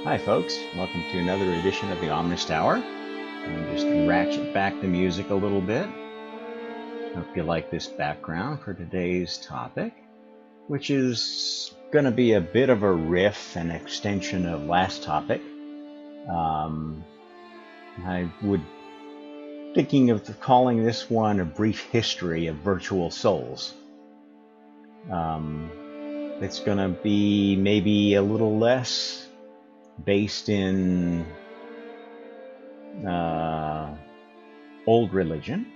Hi folks, welcome to another edition of the Omnist Hour. And just ratchet back the music a little bit. Hope you like this background for today's topic, which is going to be a bit of a riff and extension of last topic. I would thinking of calling this one a brief history of virtual souls. It's going to be maybe a little less based in old religion,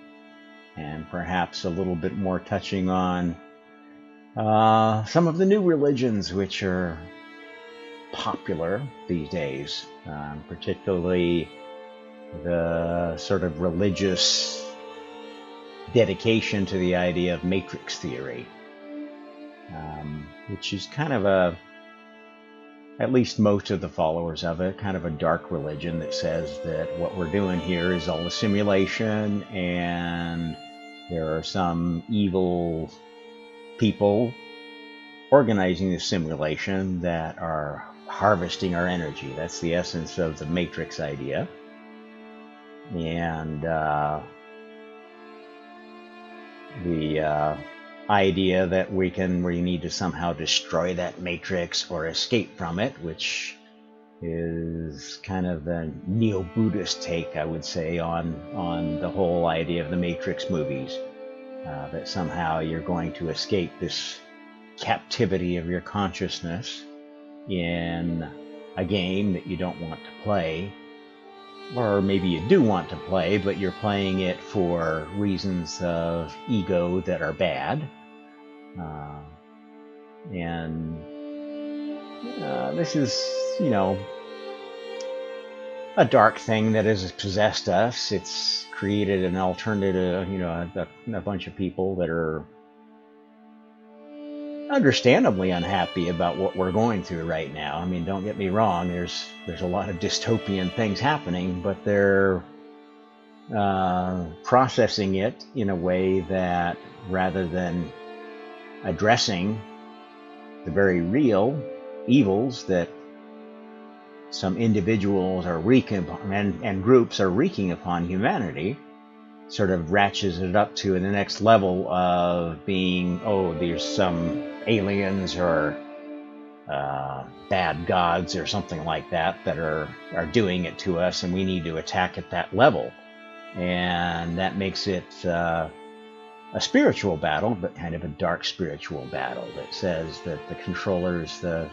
and perhaps a little bit more touching on some of the new religions which are popular these days, particularly the sort of religious dedication to the idea of matrix theory, which is kind of at least most of the followers of it, kind of a dark religion that says that what we're doing here is all a simulation and there are some evil people organizing this simulation that are harvesting our energy. That's the essence of the matrix idea. And the idea that we need to somehow destroy that matrix or escape from it, which is kind of the neo-Buddhist take, I would say, on the whole idea of the Matrix movies, that somehow you're going to escape this captivity of your consciousness in a game that you don't want to play, or maybe you do want to play, but you're playing it for reasons of ego that are bad. This is, a dark thing that has possessed us. It's created an alternative, a bunch of people that are understandably unhappy about what we're going through right now. I mean, don't get me wrong, there's a lot of dystopian things happening, but they're processing it in a way that, rather than addressing the very real evils that some individuals are wreaking upon, and groups are wreaking upon humanity, sort of ratchets it up to the next level of being, there's some aliens or bad gods or something like that are doing it to us, and we need to attack at that level. And that makes it a spiritual battle, but kind of a dark spiritual battle that says that the controllers, the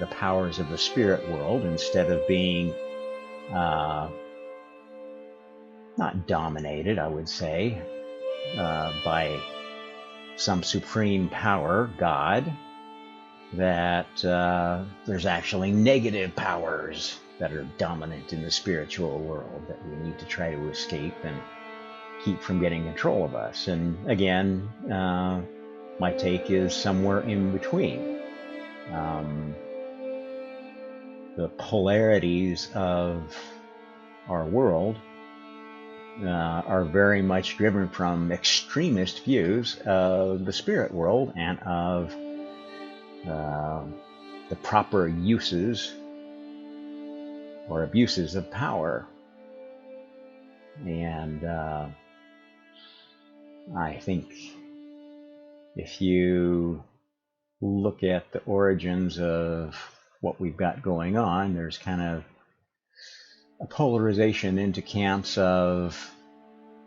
powers of the spirit world, instead of being not dominated, I would say, by some supreme power, God, that there's actually negative powers that are dominant in the spiritual world that we need to try to escape and keep from getting control of us. And again, my take is somewhere in between. The polarities of our world are very much driven from extremist views of the spirit world and of the proper uses or abuses of power. And I think if you look at the origins of what we've got going on, there's kind of a polarization into camps of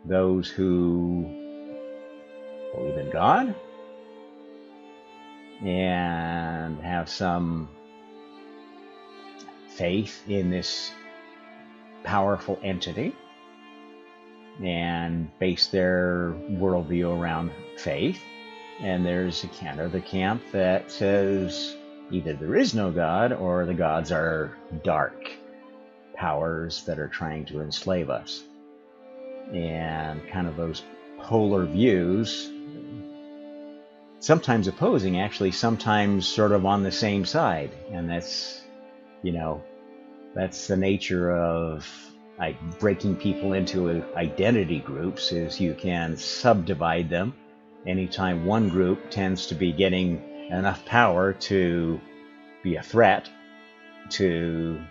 those who believe in God and have some faith in this powerful entity and base their worldview around faith. And there's a kind of the camp that says either there is no God or the gods are dark powers that are trying to enslave us. And kind of those polar views, sometimes opposing, actually, sometimes sort of on the same side. And that's, that's the nature of breaking people into identity groups, is you can subdivide them anytime one group tends to be getting enough power to be a threat to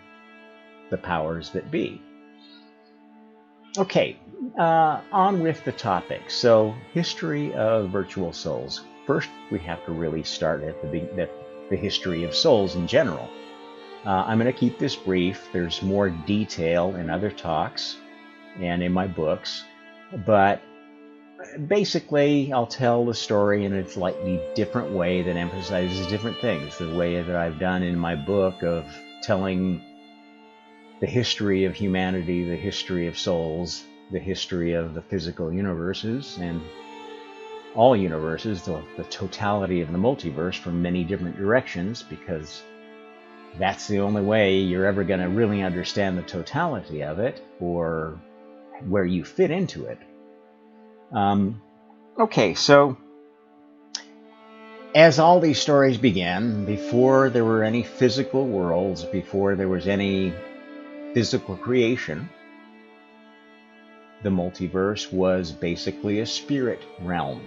the powers that be. Okay, on with the topic. So, history of virtual souls. First, we have to really start at the history of souls in general. I'm going to keep this brief. There's more detail in other talks and in my books, but basically, I'll tell the story in a slightly different way that emphasizes different things. The way that I've done in my book of telling the history of humanity, the history of souls, the history of the physical universes, and all universes, the totality of the multiverse from many different directions, because that's the only way you're ever going to really understand the totality of it or where you fit into it. Okay, so as all these stories began, before there were any physical worlds, before there was any physical creation, the multiverse was basically a spirit realm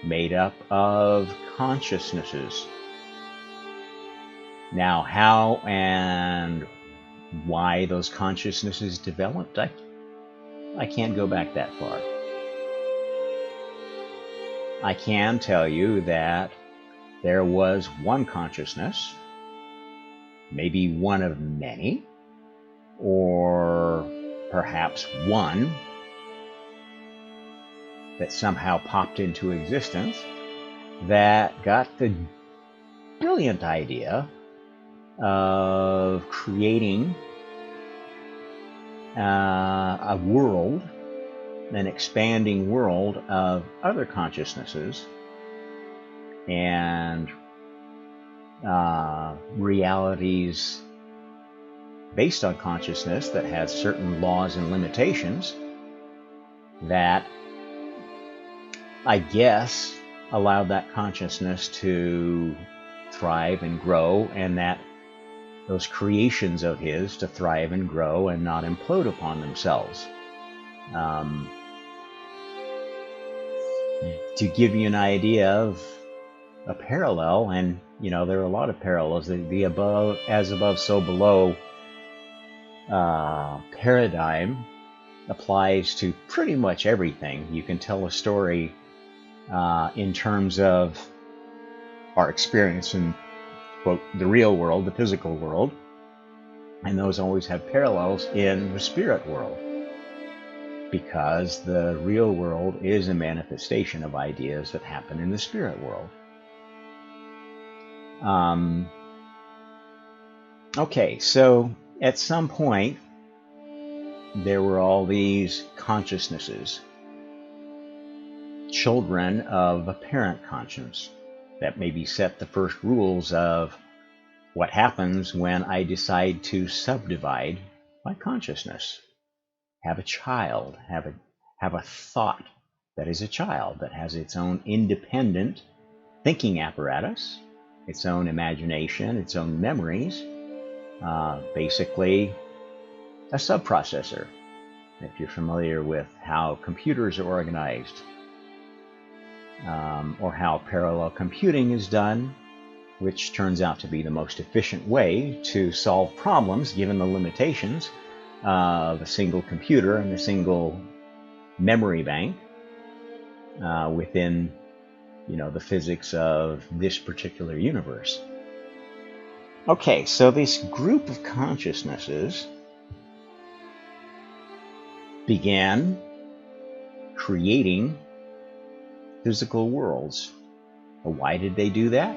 made up of consciousnesses. Now, how and why those consciousnesses developed, I can't go back that far. I can tell you that there was one consciousness, maybe one of many, or perhaps one that somehow popped into existence that got the brilliant idea of creating a world, an expanding world of other consciousnesses and realities based on consciousness that has certain laws and limitations that, I guess, allowed that consciousness to thrive and grow, and that those creations of his to thrive and grow and not implode upon themselves. To give you an idea of a parallel, and there are a lot of parallels, the above as above so below paradigm applies to pretty much everything. You can tell a story in terms of our experience in, quote, the real world, the physical world, and those always have parallels in the spirit world, because the real world is a manifestation of ideas that happen in the spirit world. Okay, so at some point, there were all these consciousnesses, children of a parent conscience, that maybe set the first rules of what happens when I decide to subdivide my consciousness. Have a child, have a thought that is a child, that has its own independent thinking apparatus, its own imagination, its own memories, basically a subprocessor, if you're familiar with how computers are organized, or how parallel computing is done, which turns out to be the most efficient way to solve problems given the limitations of a single computer and a single memory bank within the physics of this particular universe. Okay, so this group of consciousnesses began creating physical worlds. Why did they do that?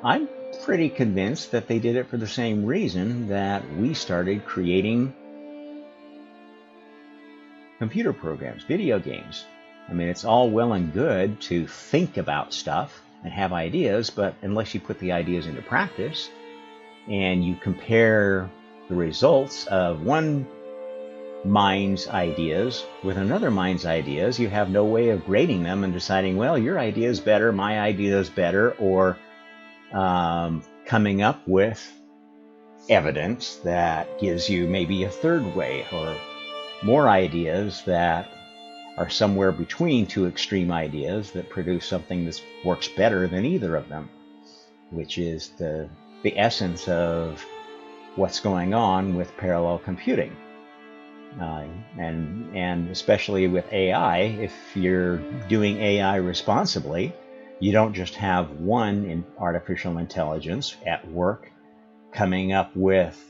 I'm pretty convinced that they did it for the same reason that we started creating computer programs, video games. I mean, it's all well and good to think about stuff and have ideas, but unless you put the ideas into practice and you compare the results of one mind's ideas with another mind's ideas, you have no way of grading them and deciding, well, your idea is better, my idea is better, or coming up with evidence that gives you maybe a third way, or more ideas that are somewhere between two extreme ideas that produce something that works better than either of them, which is the essence of what's going on with parallel computing. And especially with AI, if you're doing AI responsibly, you don't just have one in artificial intelligence at work coming up with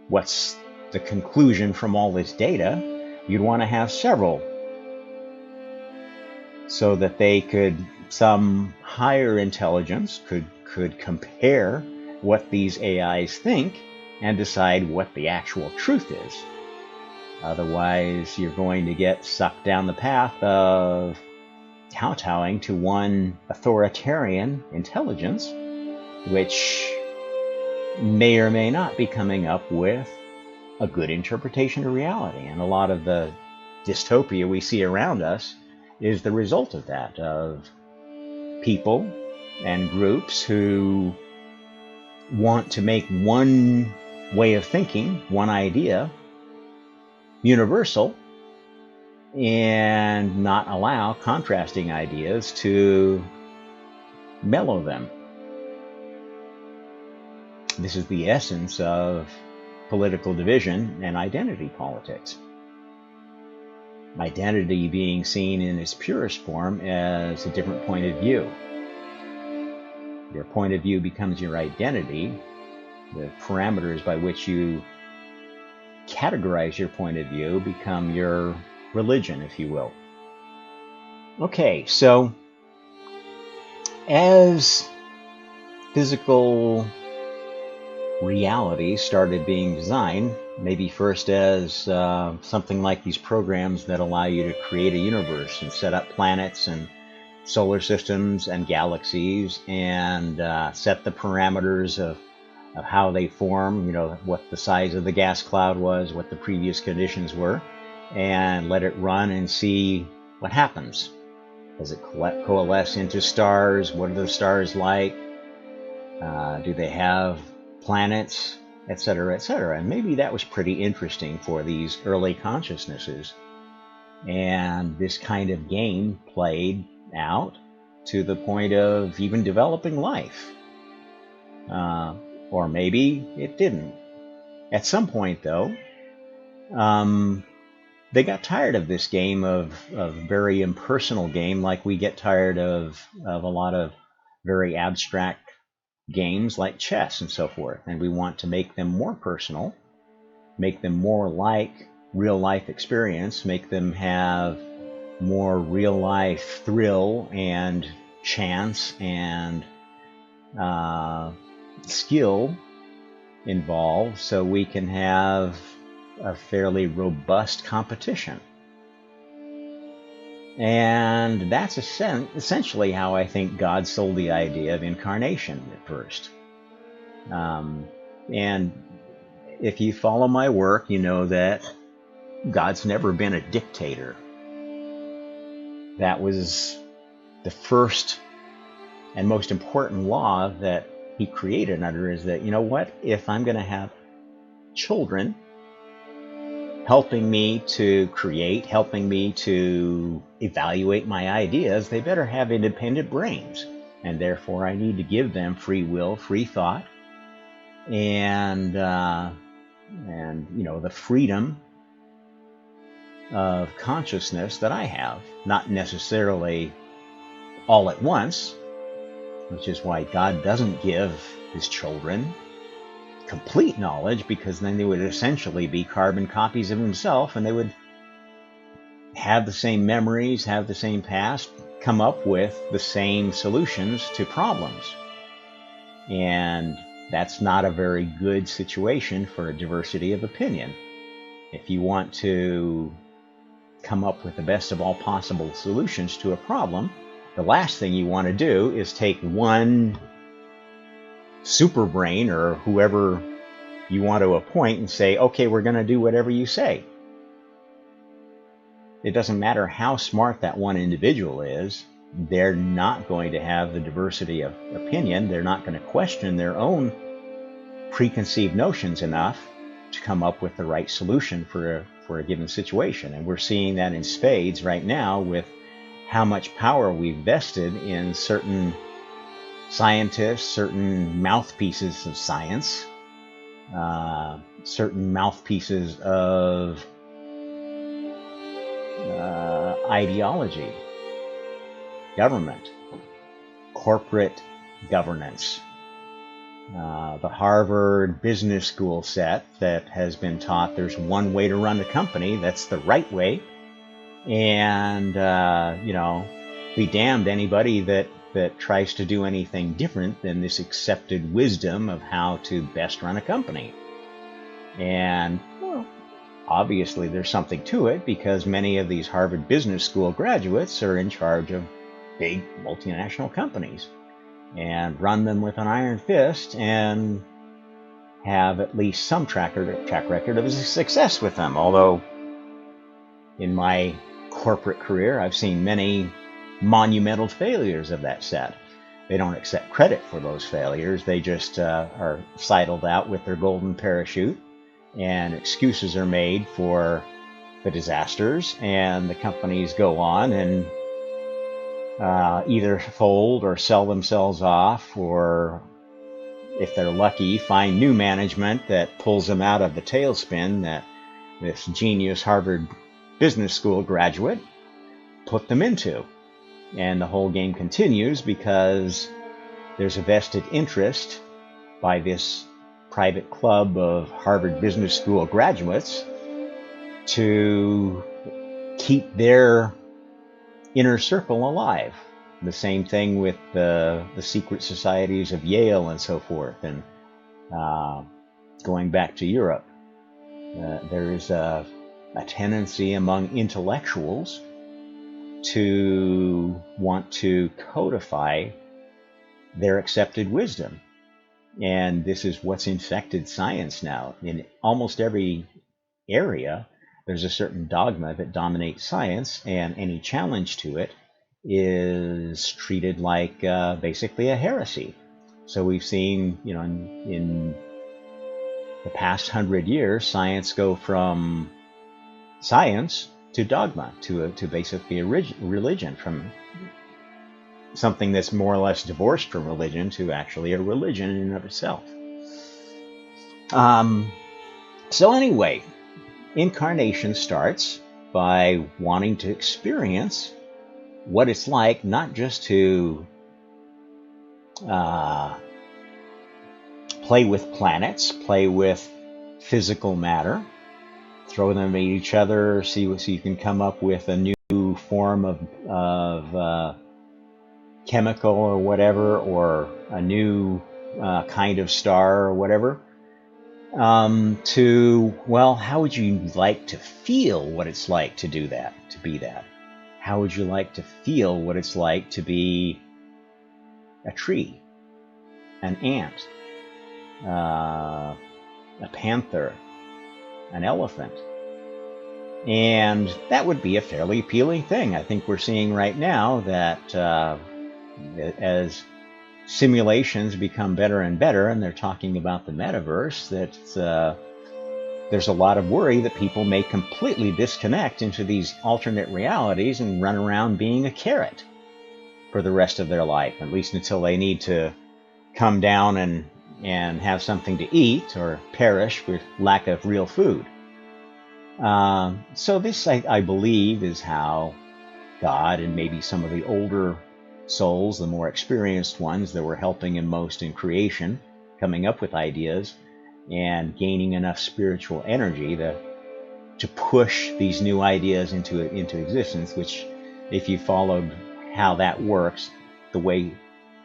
what's the conclusion from all this data. You'd want to have several so that some higher intelligence could compare what these AIs think and decide what the actual truth is. Otherwise, you're going to get sucked down the path of kowtowing to one authoritarian intelligence, which may or may not be coming up with a good interpretation of reality. And a lot of the dystopia we see around us is the result of that, of people and groups who want to make one way of thinking, one idea, universal, and not allow contrasting ideas to mellow them. This is the essence of political division and identity politics. Identity being seen in its purest form as a different point of view. Your point of view becomes your identity. The parameters by which you categorize your point of view become your religion, if you will. Okay, so as physical reality started being designed, maybe first as something like these programs that allow you to create a universe and set up planets and solar systems and galaxies and set the parameters of how they form, what the size of the gas cloud was, what the previous conditions were, and let it run and see what happens. Does it coalesce into stars? What are the stars like? Do they have planets, etc., etc.? And maybe that was pretty interesting for these early consciousnesses. And this kind of game played out to the point of even developing life. Or maybe it didn't. At some point, though, they got tired of this game of very impersonal game, like we get tired of a lot of very abstract games like chess and so forth. And we want to make them more personal, make them more like real life experience, make them have more real life thrill and chance and skill involved, so we can have a fairly robust competition. And that's essentially how I think God sold the idea of incarnation at first. And if you follow my work, you know that God's never been a dictator. That was the first and most important law that he created under, is that, if I'm going to have children helping me to create, helping me to evaluate my ideas, they better have independent brains. And therefore I need to give them free will, free thought, and the freedom of consciousness that I have, not necessarily all at once, which is why God doesn't give his children complete knowledge, because then they would essentially be carbon copies of himself, and they would have the same memories, have the same past, come up with the same solutions to problems. And that's not a very good situation for a diversity of opinion. If you want to come up with the best of all possible solutions to a problem, the last thing you want to do is take one super brain or whoever you want to appoint and say, okay, we're going to do whatever you say. It doesn't matter how smart that one individual is, they're not going to have the diversity of opinion. They're not going to question their own preconceived notions enough to come up with the right solution for a given situation. And we're seeing that in spades right now with how much power we've vested in certain scientists, certain mouthpieces of science, certain mouthpieces of ideology, government, corporate governance. The Harvard Business School set that has been taught there's one way to run a company, that's the right way, and be damned anybody that tries to do anything different than this accepted wisdom of how to best run a company. And well, obviously there's something to it, because many of these Harvard Business School graduates are in charge of big multinational companies and run them with an iron fist and have at least some track record of success with them. Although in my corporate career, I've seen many monumental failures of that set. They don't accept credit for those failures. They just are sidled out with their golden parachute, and excuses are made for the disasters, and the companies go on and either fold or sell themselves off, or if they're lucky, find new management that pulls them out of the tailspin that this genius Harvard Business School graduate put them into. And the whole game continues because there's a vested interest by this private club of Harvard Business School graduates to keep their inner circle alive. The same thing with the secret societies of Yale and so forth. And going back to Europe, there is a tendency among intellectuals to want to codify their accepted wisdom. And this is what's infected science now. In almost every area, there's a certain dogma that dominates science, and any challenge to it is treated like basically a heresy. So we've seen, in the past 100 years, science go from science to dogma, to basically a religion, from something that's more or less divorced from religion to actually a religion in and of itself. So anyway, incarnation starts by wanting to experience what it's like not just to play with planets, play with physical matter, throw them at each other, see you can come up with a new form of chemical or whatever, or a new kind of star or whatever, to, well, how would you like to feel what it's like to do that, to be that? How would you like to feel what it's like to be a tree, an ant, a panther, an elephant? And that would be a fairly appealing thing. I think we're seeing right now that as simulations become better and better, and they're talking about the metaverse, that there's a lot of worry that people may completely disconnect into these alternate realities and run around being a carrot for the rest of their life, at least until they need to come down and have something to eat or perish with lack of real food. So this, I believe, is how God and maybe some of the older souls, the more experienced ones that were helping him most in creation, coming up with ideas and gaining enough spiritual energy to push these new ideas into existence, which, if you followed how that works, the way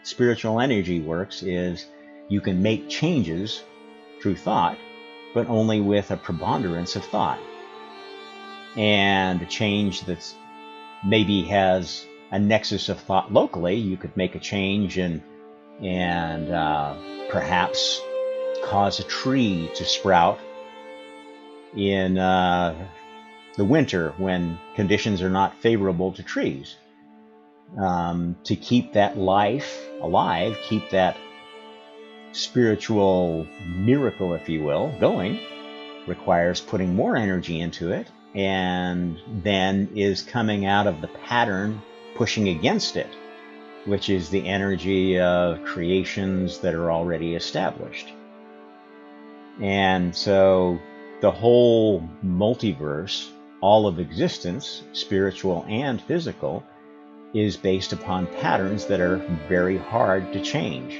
spiritual energy works is you can make changes through thought, but only with a preponderance of thought. And a change that's maybe has a nexus of thought locally, you could make a change and perhaps cause a tree to sprout in the winter when conditions are not favorable to trees. To keep that life alive, keep that spiritual miracle, if you will, going, requires putting more energy into it, and then is coming out of the pattern pushing against it, which is the energy of creations that are already established. And so the whole multiverse, all of existence, spiritual and physical, is based upon patterns that are very hard to change,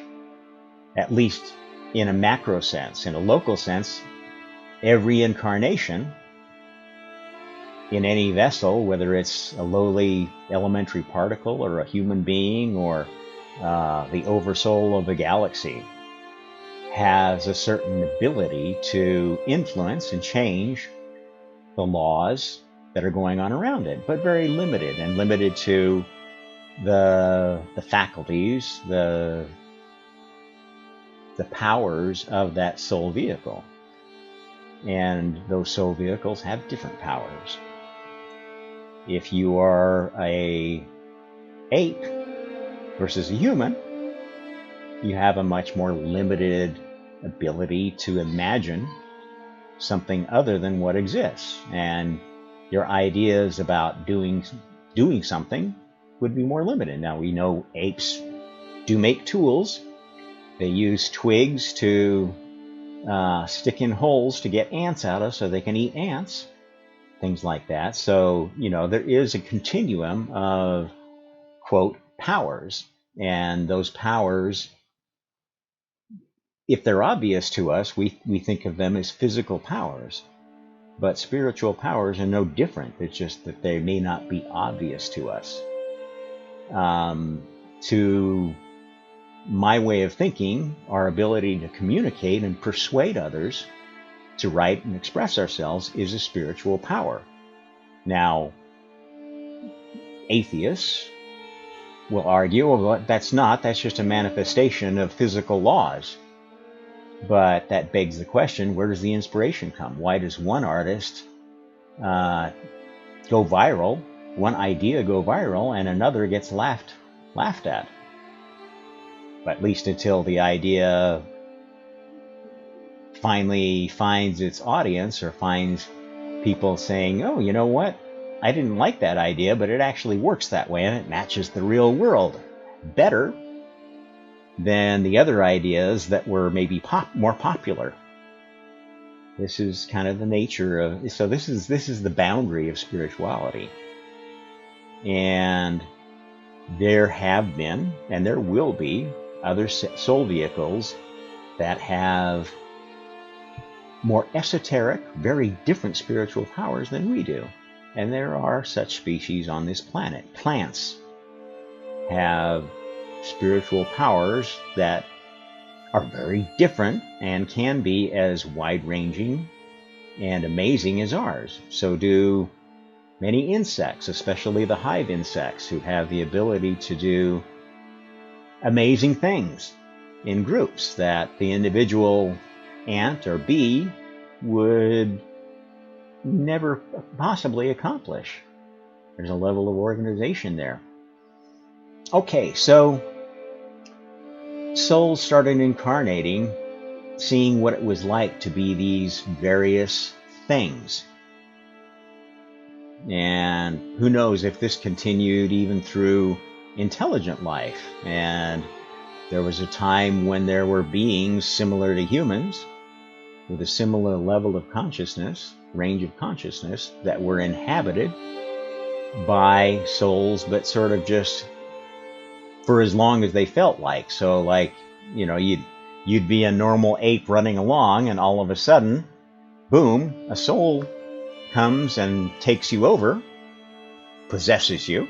at least in a macro sense. In a local sense, every incarnation in any vessel, whether it's a lowly elementary particle or a human being or the oversoul of a galaxy, has a certain ability to influence and change the laws that are going on around it, but very limited, and limited to the faculties, the powers of that soul vehicle. And those soul vehicles have different powers. If you are a ape versus a human, you have a much more limited ability to imagine something other than what exists, and your ideas about doing something would be more limited. Now, we know apes do make tools. They use twigs to stick in holes to get ants out of so they can eat ants, things like that. So, there is a continuum of, quote, powers, and those powers, if they're obvious to us, we think of them as physical powers. But spiritual powers are no different. It's just that they may not be obvious to us. To my way of thinking, our ability to communicate and persuade others to write and express ourselves is a spiritual power. Now, atheists will argue, well, that's just a manifestation of physical laws. But that begs the question, where does the inspiration come? Why does one artist go viral, one idea go viral, and another gets laughed at? At least until the idea finally finds its audience, or finds people saying, oh, you know what? I didn't like that idea, but it actually works that way, and it matches the real world better than the other ideas that were maybe more popular. This is kind of the nature of, so this is the boundary of spirituality. And there have been, and there will be, other soul vehicles that have more esoteric, very different spiritual powers than we do. And there are such species on this planet. Plants have spiritual powers that are very different and can be as wide-ranging and amazing as ours. So do many insects, especially the hive insects, who have the ability to do amazing things in groups that the individual ant or bee would never possibly accomplish. There's a level of organization there. Okay, so souls started incarnating, seeing what it was like to be these various things. And who knows if this continued even through intelligent life. And there was a time when there were beings similar to humans, with a similar level of consciousness, range of consciousness, that were inhabited by souls, but sort of just for as long as they felt like. So like, you'd be a normal ape running along, and all of a sudden, boom, a soul comes and takes you over, possesses you,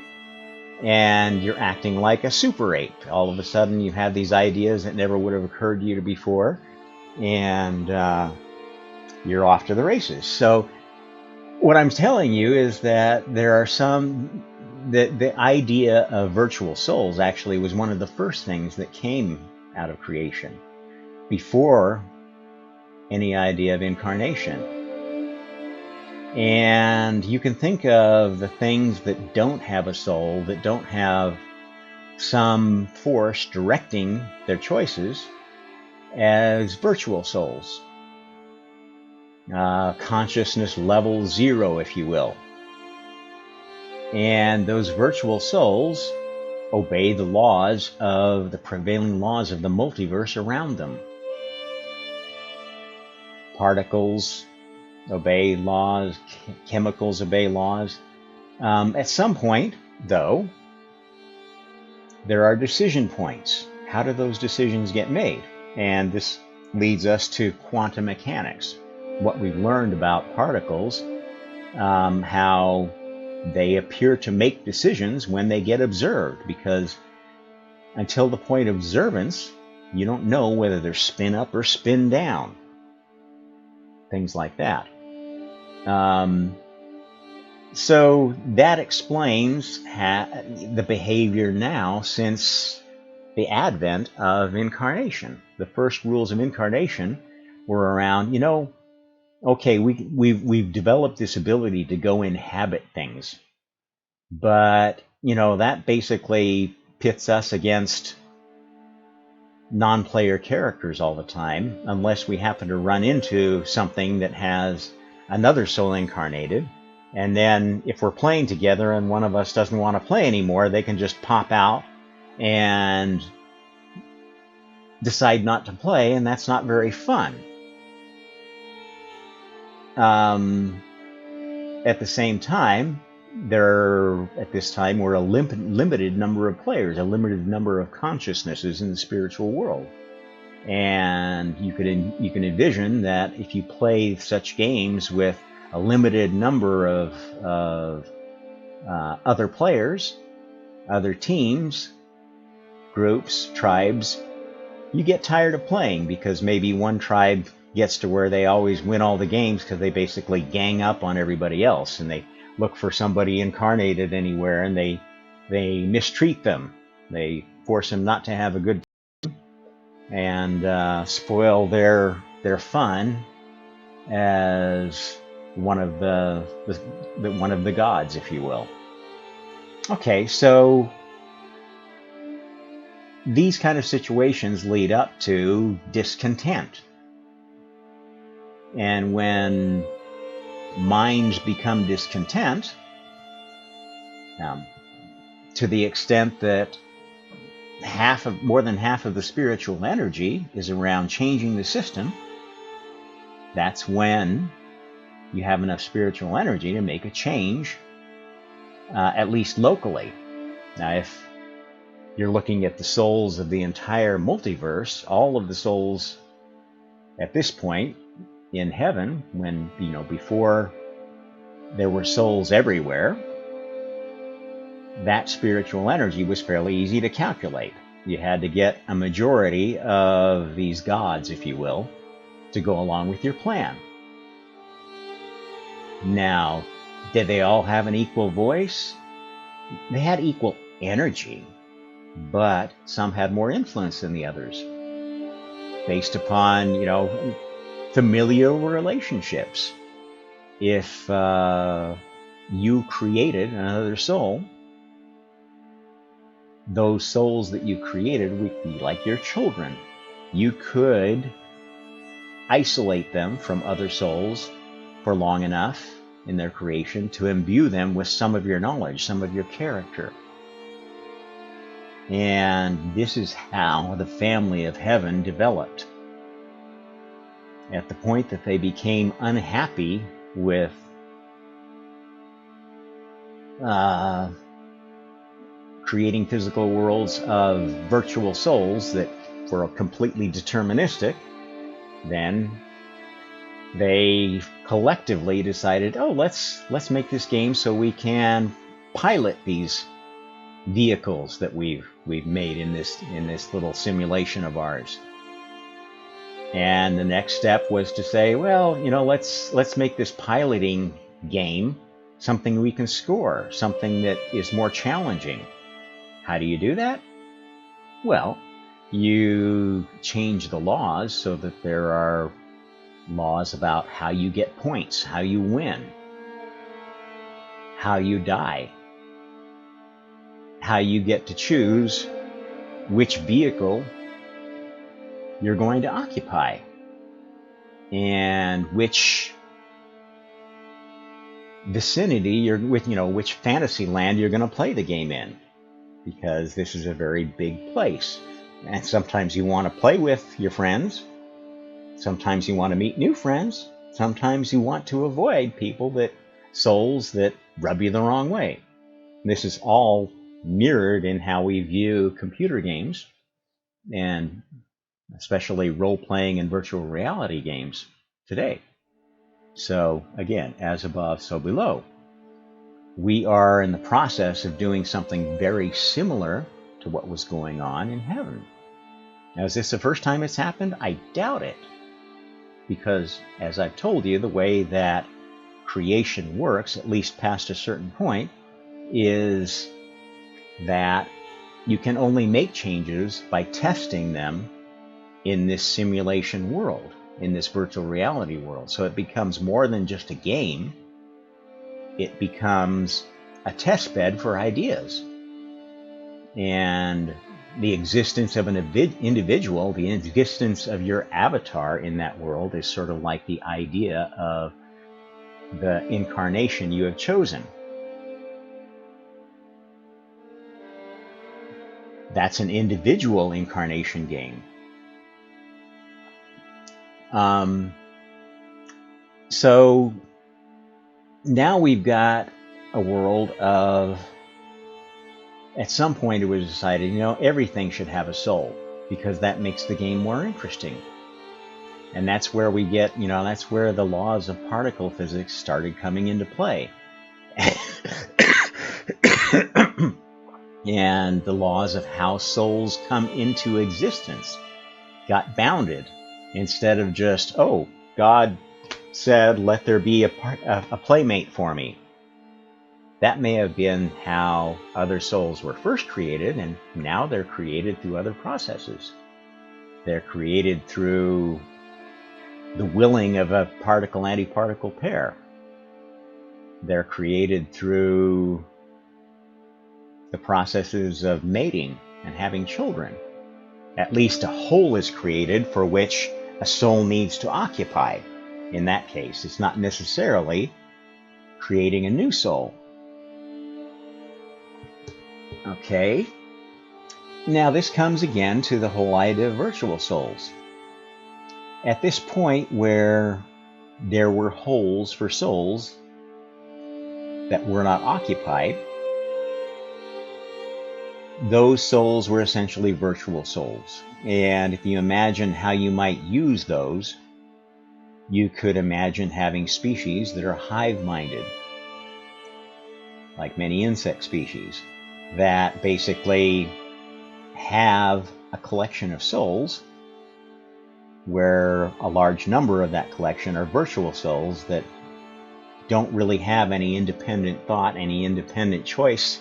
and you're acting like a super ape. All of a sudden you have these ideas that never would have occurred to you before, and you're off to the races. So what I'm telling you is that there are some, the idea of virtual souls actually was one of the first things that came out of creation, before any idea of incarnation. And you can think of the things that don't have a soul, that don't have some force directing their choices, as virtual souls. Consciousness level 0, if you will. And those virtual souls obey the laws of the prevailing laws of the multiverse around them. particles obey laws, chemicals obey laws. At some point, though, there are decision points. How do those decisions get made? And this leads us to quantum mechanics. What we've learned about particles, how they appear to make decisions when they get observed, because until the point of observance, you don't know whether they're spin up or spin down. Things like that. So that explains the behavior now since the advent of incarnation. The first rules of incarnation were around, okay, we've developed this ability to go inhabit things, but that basically pits us against non-player characters all the time, unless we happen to run into something that has another soul incarnated. And then if we're playing together and one of us doesn't want to play anymore, they can just pop out and decide not to play, and that's not very fun. At the same time, at this time were a limited number of players, a limited number of consciousnesses in the spiritual world. And you can envision that if you play such games with a limited number of other players, other teams, groups, tribes, you get tired of playing, because maybe one tribe gets to where they always win all the games because they basically gang up on everybody else, and they look for somebody incarnated anywhere, and they mistreat them. They force them not to have a good time and spoil their fun as one of the gods, if you will. Okay, so these kind of situations lead up to discontent. And when minds become discontent, to the extent that more than half of the spiritual energy is around changing the system, that's when you have enough spiritual energy to make a change, at least locally. Now, if you're looking at the souls of the entire multiverse, all of the souls at this point in heaven, when, before there were souls everywhere, that spiritual energy was fairly easy to calculate. You had to get a majority of these gods, if you will, to go along with your plan. Now, did they all have an equal voice? They had equal energy, but some had more influence than the others, based upon, familial relationships. If you created another soul, those souls that you created would be like your children. You could isolate them from other souls for long enough in their creation to imbue them with some of your knowledge, some of your character. And this is how the family of heaven developed. At the point that they became unhappy with creating physical worlds of virtual souls that were completely deterministic, then they collectively decided, let's make this game so we can pilot these vehicles that we've made in this little simulation of ours. And the next step was to say, let's make this piloting game something we can score, something that is more challenging. How do you do that? Well, you change the laws so that there are laws about how you get points, how you win, how you die, how you get to choose which vehicle you're going to occupy and which vicinity which fantasy land you're going to play the game in, because this is a very big place. And sometimes you want to play with your friends, Sometimes you want to meet new friends. Sometimes you want to avoid souls that rub you the wrong way. This is all mirrored in how we view computer games, and especially role-playing and virtual reality games today. So again, as above, so below. We are in the process of doing something very similar to what was going on in heaven. Now, is this the first time it's happened? I doubt it. Because, as I've told you, the way that creation works, at least past a certain point, is that you can only make changes by testing them in this simulation world, in this virtual reality world. So it becomes more than just a game. It becomes a test bed for ideas. And the existence of an individual, the existence of your avatar in that world, is sort of like the idea of the incarnation you have chosen. That's an individual incarnation game. So now we've got a world of, at some point it was decided, everything should have a soul, because that makes the game more interesting. And that's where we get, that's where the laws of particle physics started coming into play. And the laws of how souls come into existence got bounded. Instead of just, oh, God said, let there be a playmate for me. That may have been how other souls were first created, and now they're created through other processes. They're created through the willing of a particle-antiparticle pair. They're created through the processes of mating and having children. At least a whole is created for which a soul needs to occupy. In that case, it's not necessarily creating a new soul. Okay. Now this comes again to the whole idea of virtual souls. At this point where there were holes for souls that were not occupied, those souls were essentially virtual souls. And if you imagine how you might use those, you could imagine having species that are hive-minded, like many insect species, that basically have a collection of souls where a large number of that collection are virtual souls that don't really have any independent thought, any independent choice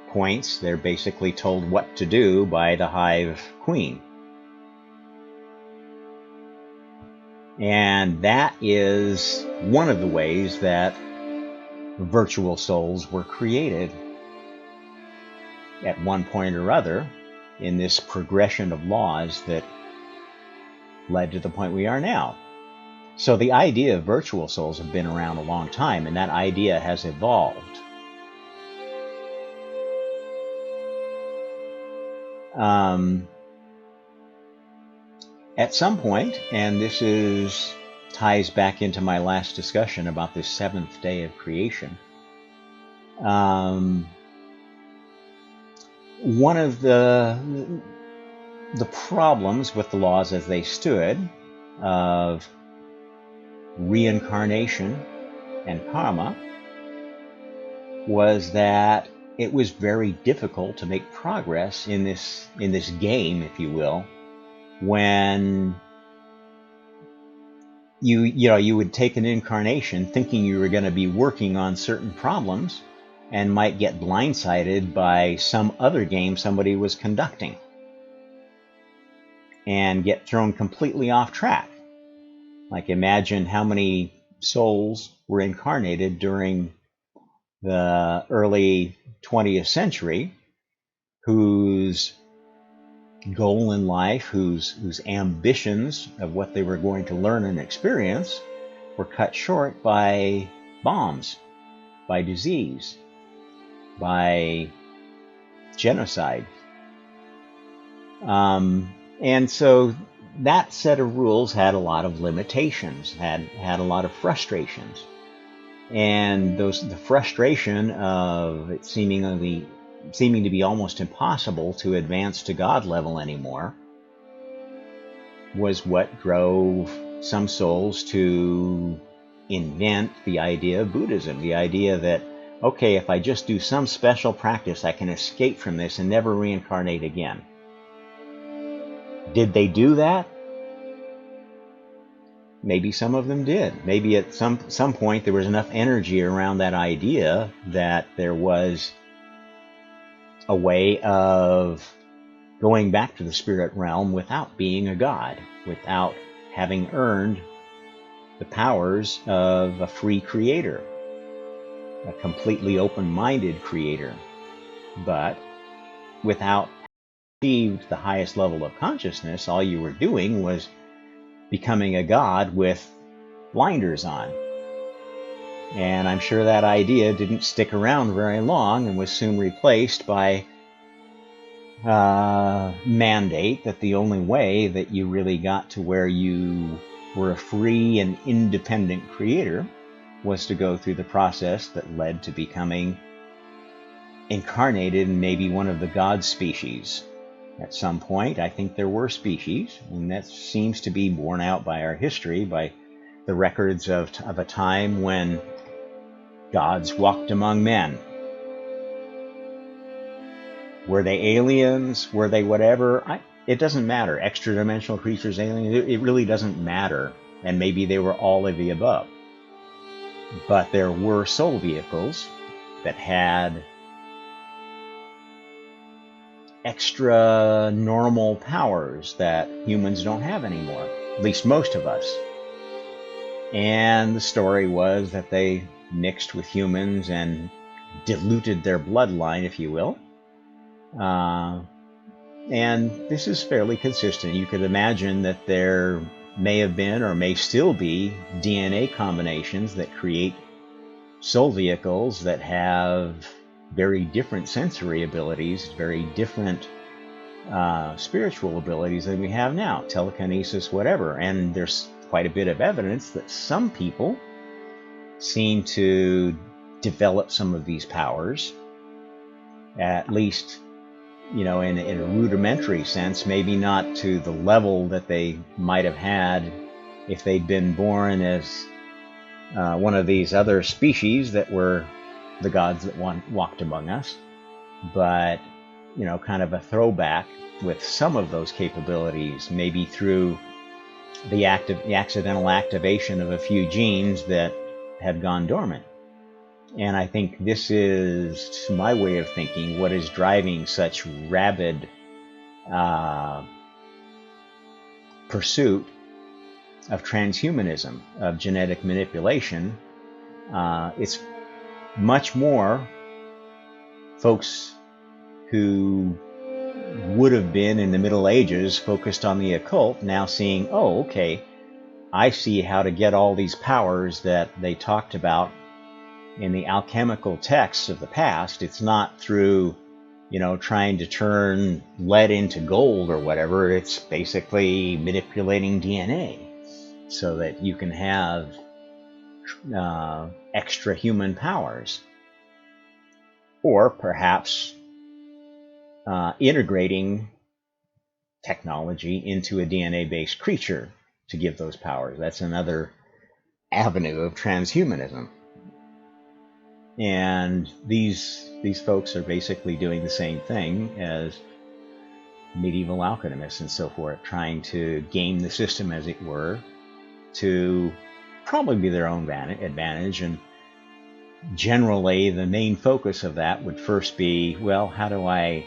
points. They're basically told what to do by the hive queen. And that is one of the ways that virtual souls were created at one point or other in this progression of laws that led to the point we are now. So the idea of virtual souls have been around a long time, and that idea has evolved. At some point, and this ties back into my last discussion about this seventh day of creation, one of the problems with the laws as they stood of reincarnation and karma was that it was very difficult to make progress in this game, if you will, when you would take an incarnation thinking you were going to be working on certain problems and might get blindsided by some other game somebody was conducting and get thrown completely off track. Like, imagine how many souls were incarnated during the early 20th century whose goal in life, whose ambitions of what they were going to learn and experience were cut short by bombs, by disease, by genocide. And so that set of rules had a lot of limitations, had a lot of frustrations. And the frustration of it seeming to be almost impossible to advance to God level anymore was what drove some souls to invent the idea of Buddhism, the idea that, okay, if I just do some special practice, I can escape from this and never reincarnate again. Did they do that? Maybe some of them did. Maybe at some point there was enough energy around that idea that there was a way of going back to the spirit realm without being a god, without having earned the powers of a free creator, a completely open-minded creator, but without achieved the highest level of consciousness. All you were doing was becoming a god with blinders on. And I'm sure that idea didn't stick around very long and was soon replaced by mandate that the only way that you really got to where you were a free and independent creator was to go through the process that led to becoming incarnated in maybe one of the god species. At some point, I think there were species, and that seems to be borne out by our history, by the records of a time when gods walked among men. Were they aliens? Were they whatever? It doesn't matter. Extra-dimensional creatures, aliens, it really doesn't matter. And maybe they were all of the above. But there were soul vehicles that had extra normal powers that humans don't have anymore, at least most of us. And the story was that they mixed with humans and diluted their bloodline, if you will. And this is fairly consistent. You could imagine that there may have been or may still be DNA combinations that create soul vehicles that have very different sensory abilities, very different spiritual abilities than we have now, telekinesis, whatever. And there's quite a bit of evidence that some people seem to develop some of these powers, at least, in a rudimentary sense, maybe not to the level that they might have had if they'd been born as one of these other species that were the gods that walked among us, but kind of a throwback with some of those capabilities, maybe through the accidental activation of a few genes that had gone dormant. And I think this is, to my way of thinking, what is driving such rabid pursuit of transhumanism, of genetic manipulation. It's much more folks who would have been in the Middle Ages focused on the occult now seeing, oh, okay, I see how to get all these powers that they talked about in the alchemical texts of the past. It's not through, trying to turn lead into gold or whatever. It's basically manipulating DNA so that you can have extra human powers. Or perhaps integrating technology into a DNA-based creature to give those powers. That's another avenue of transhumanism. And these folks are basically doing the same thing as medieval alchemists and so forth, trying to game the system, as it were, to probably be their own advantage. And generally, the main focus of that would first be, well, how do I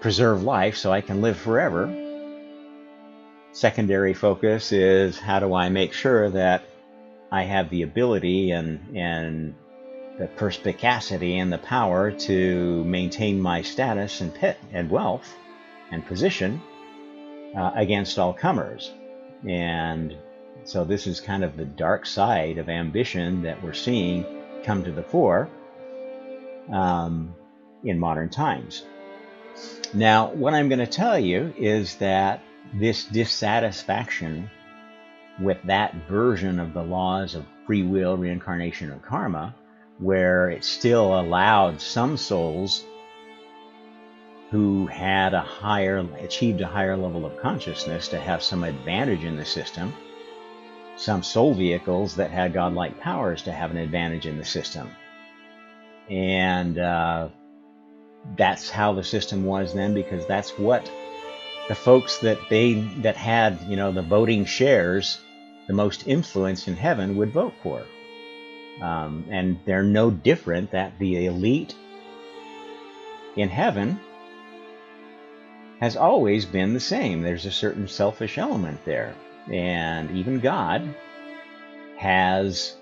preserve life so I can live forever? Secondary focus is, how do I make sure that I have the ability and the perspicacity and the power to maintain my status and wealth and position against all comers. And so this is kind of the dark side of ambition that we're seeing come to the fore in modern times. Now, what I'm going to tell you is that this dissatisfaction with that version of the laws of free will, reincarnation, and karma, where it still allowed some souls who had achieved a higher level of consciousness to have some advantage in the system, some soul vehicles that had godlike powers to have an advantage in the system. And that's how the system was then, because that's what the folks that had, the voting shares, the most influence in heaven, would vote for. And they're no different that the elite in heaven has always been the same. There's a certain selfish element there. And even God has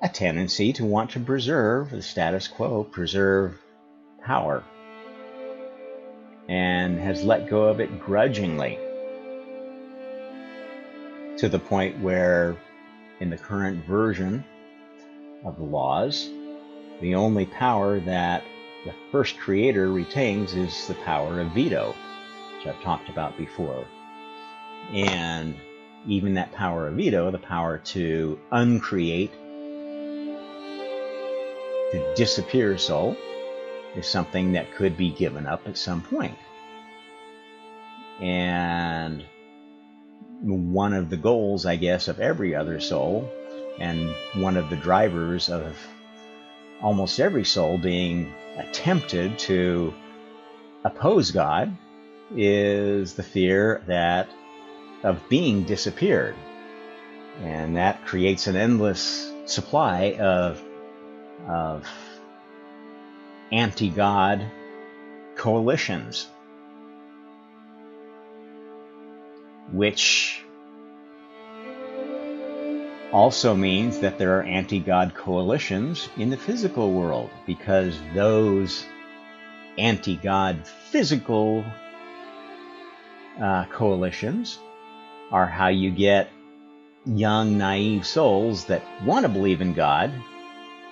a tendency to want to preserve the status quo, preserve power, and has let go of it grudgingly, to the point where in the current version of the laws, the only power that the first creator retains is the power of veto, which I've talked about before. And even that power of veto, the power to uncreate, to disappear a soul, is something that could be given up at some point. And one of the goals, I guess, of every other soul, and one of the drivers of almost every soul being attempted to oppose God, is the fear of being disappeared. And that creates an endless supply of anti-God coalitions, which also means that there are anti-God coalitions in the physical world, because those anti-God physical coalitions are how you get young, naive souls that want to believe in God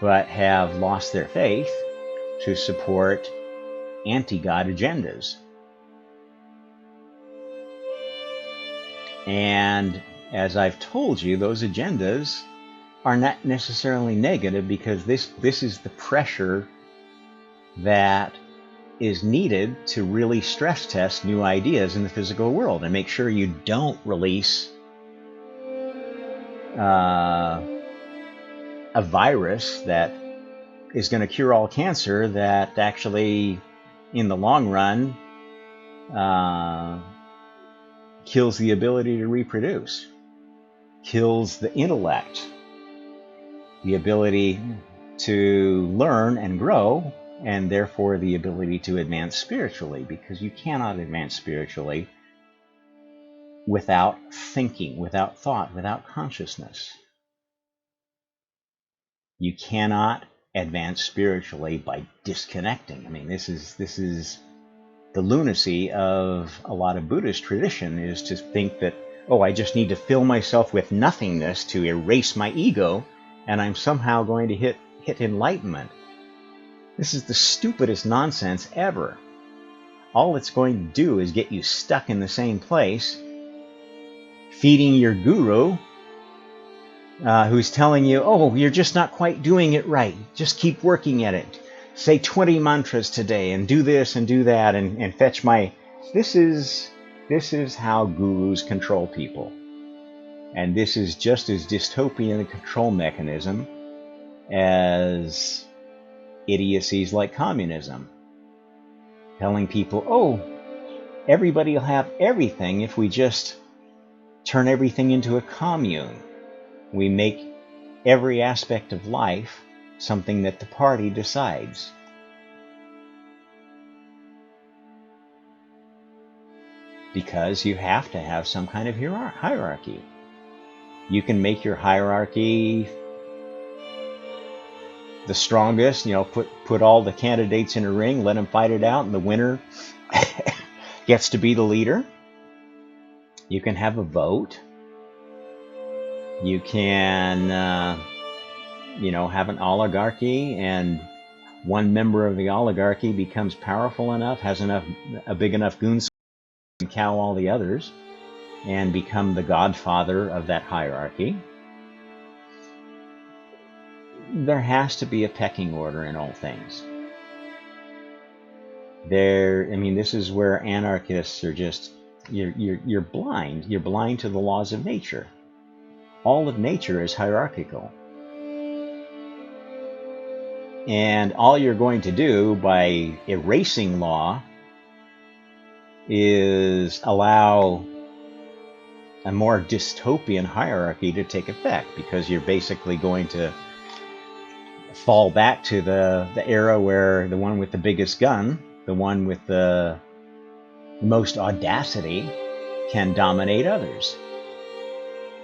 but have lost their faith to support anti-God agendas. And as I've told you, those agendas are not necessarily negative, because this is the pressure that is needed to really stress test new ideas in the physical world and make sure you don't release a virus that is going to cure all cancer, that actually, in the long run, kills the ability to reproduce, kills the intellect, the ability to learn and grow, and therefore the ability to advance spiritually, because you cannot advance spiritually without thinking, without thought, without consciousness. You cannot advance spiritually by disconnecting. I mean, this is the lunacy of a lot of Buddhist tradition, is to think that, oh, I just need to fill myself with nothingness to erase my ego, and I'm somehow going to hit enlightenment. This is the stupidest nonsense ever. All it's going to do is get you stuck in the same place, feeding your guru, who's telling you, oh, you're just not quite doing it right. Just keep working at it. Say 20 mantras today, and do this and do that, and fetch my... This is how gurus control people. And this is just as dystopian a control mechanism as idiocies like communism. Telling people, oh, everybody will have everything if we just turn everything into a commune. We make every aspect of life something that the party decides. Because you have to have some kind of hierarchy. You can make your hierarchy the strongest, put all the candidates in a ring, let them fight it out, and the winner gets to be the leader. You can have a vote. You can, have an oligarchy, and one member of the oligarchy becomes powerful enough, has a big enough goon cow all the others and become the godfather of that hierarchy. There has to be a pecking order in all things. This is where anarchists are just, you're blind. You're blind to the laws of nature. All of nature is hierarchical. And all you're going to do by erasing law is allow a more dystopian hierarchy to take effect, because you're basically going to fall back to the era where the one with the biggest gun, the one with the most audacity, can dominate others.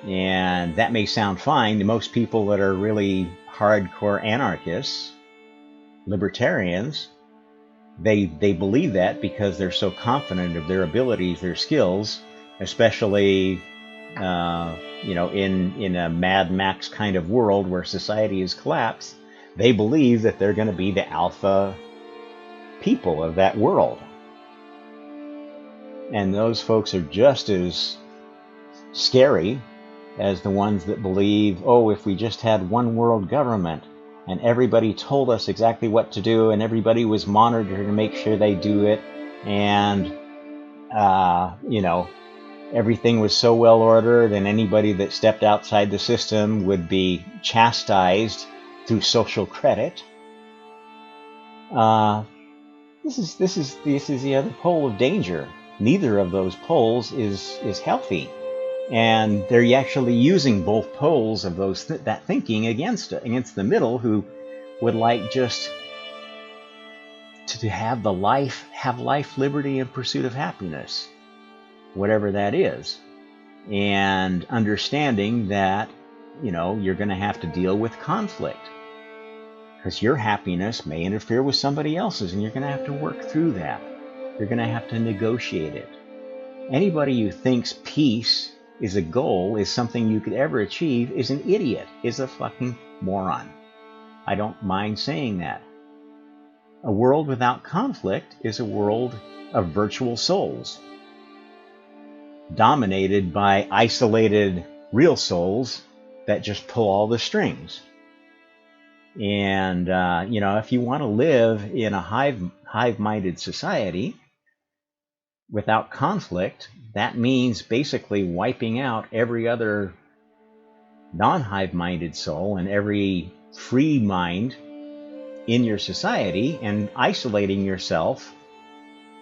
And that may sound fine to most people that are really hardcore anarchists, libertarians. They believe that because they're so confident of their abilities, their skills, especially in a Mad Max kind of world where society has collapsed. They believe that they're going to be the alpha people of that world. And those folks are just as scary as the ones that believe, oh, if we just had one world government and everybody told us exactly what to do and everybody was monitored to make sure they do it, and everything was so well ordered, and anybody that stepped outside the system would be chastised through social credit. This is the other pole of danger. Neither of those poles is healthy, and they're actually using both poles of that thinking against the middle, who would like just to have life, liberty, and pursuit of happiness, whatever that is, and understanding that you're going to have to deal with conflict, because your happiness may interfere with somebody else's, and you're going to have to work through that. You're going to have to negotiate it. Anybody who thinks peace is a goal, is something you could ever achieve, is an idiot, is a fucking moron. I don't mind saying that. A world without conflict is a world of virtual souls, dominated by isolated real souls that just pull all the strings. And, if you want to live in a hive-minded society without conflict, that means basically wiping out every other non-hive-minded soul and every free mind in your society, and isolating yourself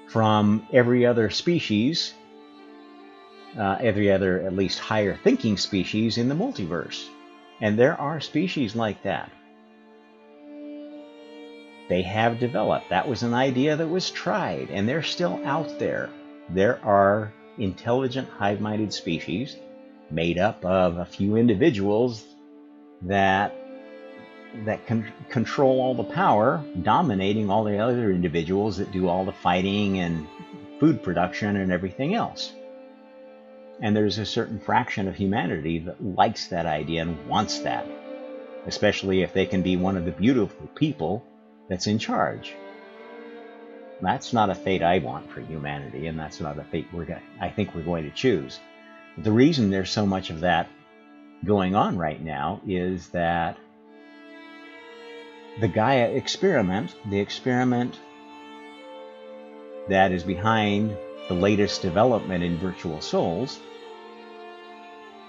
from every other species, every other at least higher thinking species in the multiverse. And there are species like that. They have developed. That was an idea that was tried, and they're still out there. There are intelligent hive-minded species made up of a few individuals that can control all the power, dominating all the other individuals that do all the fighting and food production and everything else. And there's a certain fraction of humanity that likes that idea and wants that, especially if they can be one of the beautiful people that's in charge. That's not a fate I want for humanity, and that's not a fate I think we're going to choose. The reason there's so much of that going on right now is that the Gaia experiment, the experiment that is behind the latest development in virtual souls,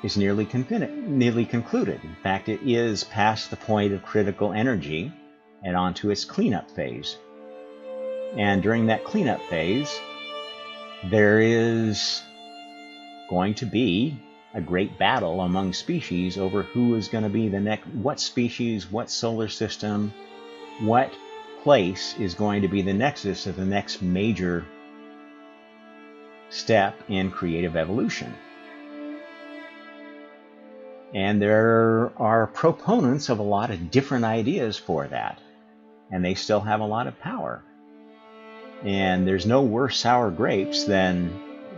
is nearly concluded. In fact, it is past the point of critical energy and onto its cleanup phase. And during that cleanup phase, there is going to be a great battle among species over who is going to be the next, what species, what solar system, what place is going to be the nexus of the next major step in creative evolution. And there are proponents of a lot of different ideas for that, and they still have a lot of power. And there's no worse sour grapes than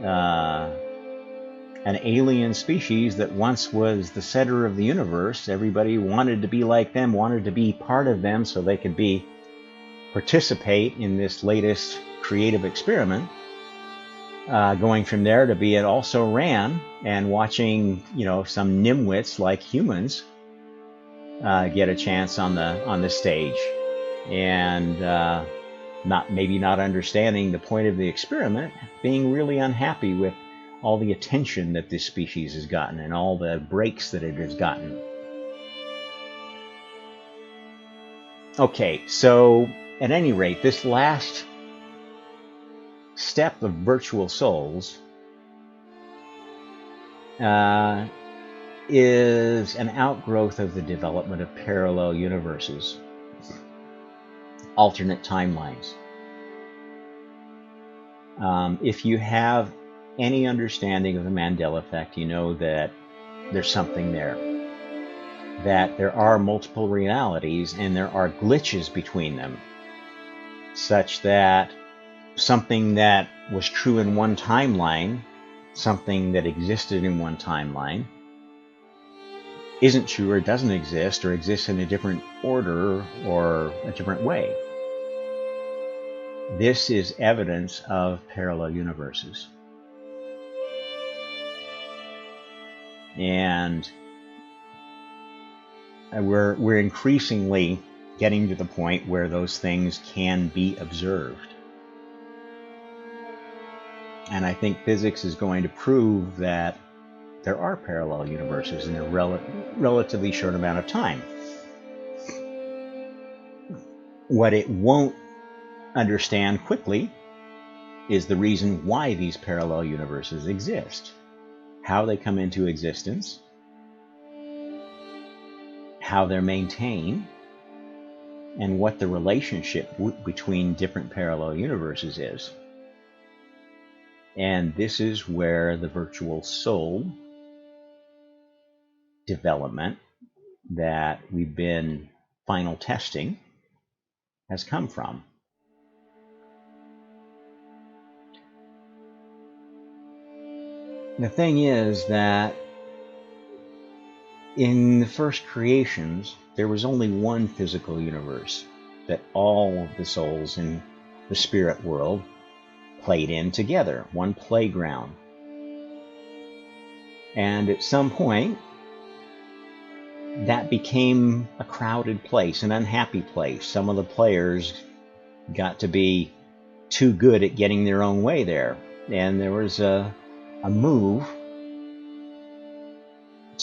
an alien species that once was the center of the universe. Everybody wanted to be like them, wanted to be part of them so they could participate in this latest creative experiment. going from there to be it also ran and watching, some nimwits like humans get a chance on the stage, and not understanding the point of the experiment, being really unhappy with all the attention that this species has gotten and all the breaks that it has gotten. Okay, so at any rate, this last step of virtual souls is an outgrowth of the development of parallel universes, alternate timelines. If you have any understanding of the Mandela Effect, you know that there's something there, that there are multiple realities and there are glitches between them, such that something that was true in one timeline, something that existed in one timeline, isn't true or doesn't exist or exists in a different order or a different way. This is evidence of parallel universes. And we're increasingly getting to the point where those things can be observed. And I think physics is going to prove that there are parallel universes in a relatively short amount of time. What it won't understand quickly is the reason why these parallel universes exist, how they come into existence, how they're maintained, and what the relationship between different parallel universes is. And this is where the virtual soul development that we've been final testing has come from. The thing is that in the first creations, there was only one physical universe that all of the souls in the spirit world played in together, one playground. And at some point, that became a crowded place, an unhappy place. Some of the players got to be too good at getting their own way there. And there was a move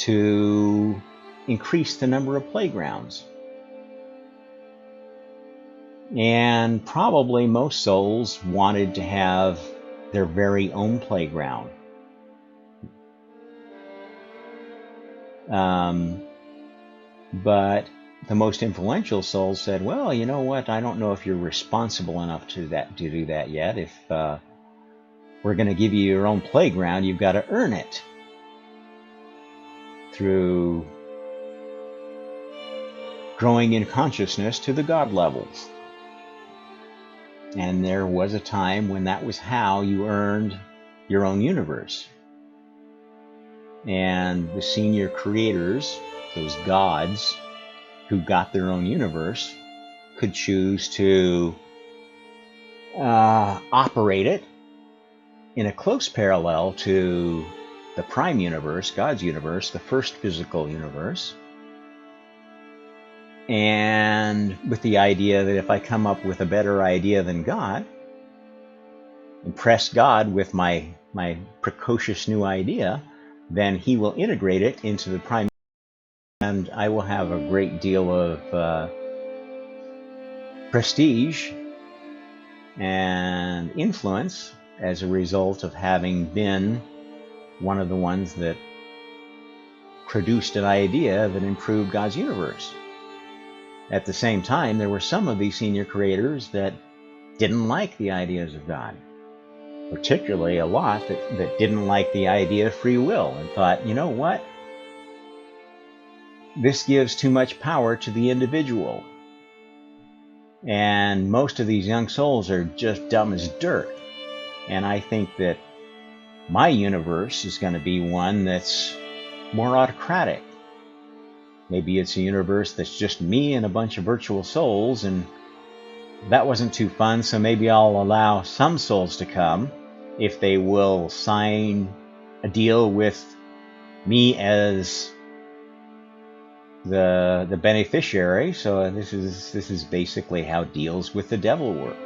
to increase the number of playgrounds. And probably most souls wanted to have their very own playground. But the most influential souls said, well, you know what, I don't know if you're responsible enough to do that yet. If we're going to give you your own playground, you've got to earn it through growing in consciousness to the God levels. And there was a time when that was how you earned your own universe. And the senior creators, those gods who got their own universe, could choose to operate it in a close parallel to the prime universe, God's universe, the first physical universe. And with the idea that if I come up with a better idea than God, impress God with my precocious new idea, then he will integrate it into the prime, and I will have a great deal of prestige and influence as a result of having been one of the ones that produced an idea that improved God's universe. At the same time, there were some of these senior creators that didn't like the ideas of God, particularly a lot that didn't like the idea of free will and thought, you know what? This gives too much power to the individual. And most of these young souls are just dumb as dirt. And I think that my universe is going to be one that's more autocratic. Maybe it's a universe that's just me and a bunch of virtual souls, and that wasn't too fun, so maybe I'll allow some souls to come if they will sign a deal with me as the beneficiary. So this is basically how deals with the devil work.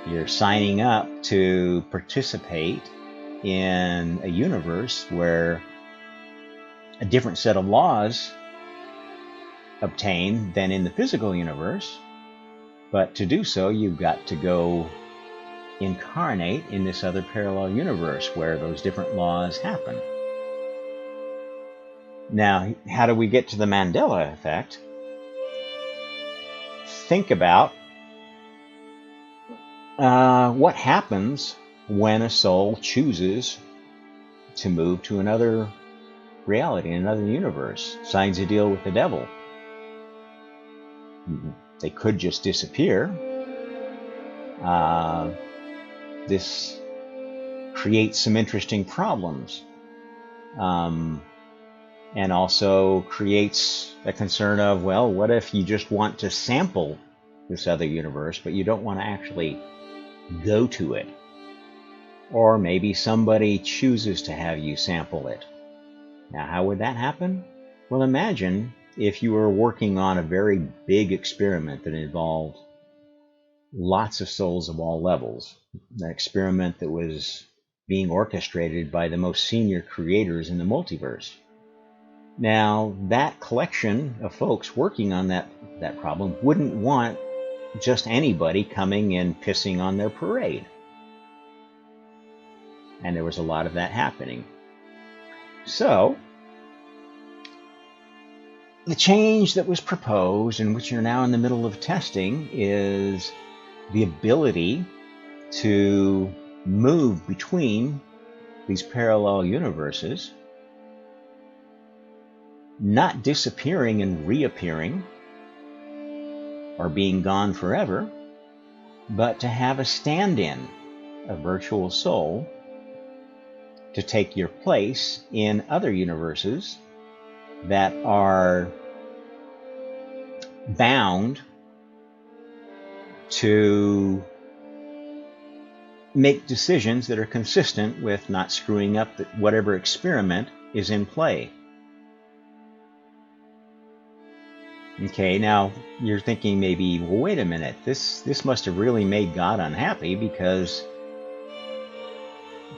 You're signing up to participate in a universe where a different set of laws obtain than in the physical universe. But to do so, you've got to go incarnate in this other parallel universe where those different laws happen. Now, how do we get to the Mandela Effect? Think about what happens when a soul chooses to move to another reality, another universe, signs a deal with the devil. They could just disappear. This creates some interesting problems. And also creates a concern of, well, what if you just want to sample this other universe, but you don't want to actually go to it? Or maybe somebody chooses to have you sample it. Now, how would that happen? Well, imagine if you were working on a very big experiment that involved lots of souls of all levels, an experiment that was being orchestrated by the most senior creators in the multiverse. Now, that collection of folks working on that problem wouldn't want just anybody coming and pissing on their parade. And there was a lot of that happening. So, the change that was proposed, and which you're now in the middle of testing, is the ability to move between these parallel universes, not disappearing and reappearing or being gone forever, but to have a stand-in, a virtual soul, to take your place in other universes that are bound to make decisions that are consistent with not screwing up whatever experiment is in play. Okay, now you're thinking maybe, well, wait a minute, this must have really made God unhappy, because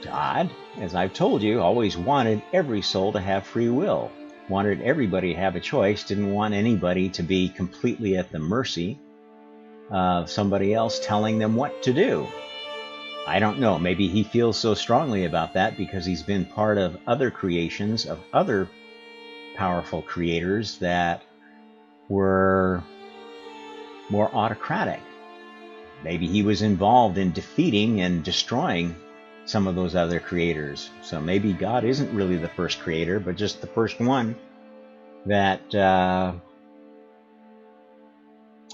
God, as I've told you, always wanted every soul to have free will, wanted everybody to have a choice, didn't want anybody to be completely at the mercy of somebody else telling them what to do. I don't know, maybe he feels so strongly about that because he's been part of other creations of other powerful creators that were more autocratic. Maybe he was involved in defeating and destroying some of those other creators. So maybe God isn't really the first creator, but just the first one that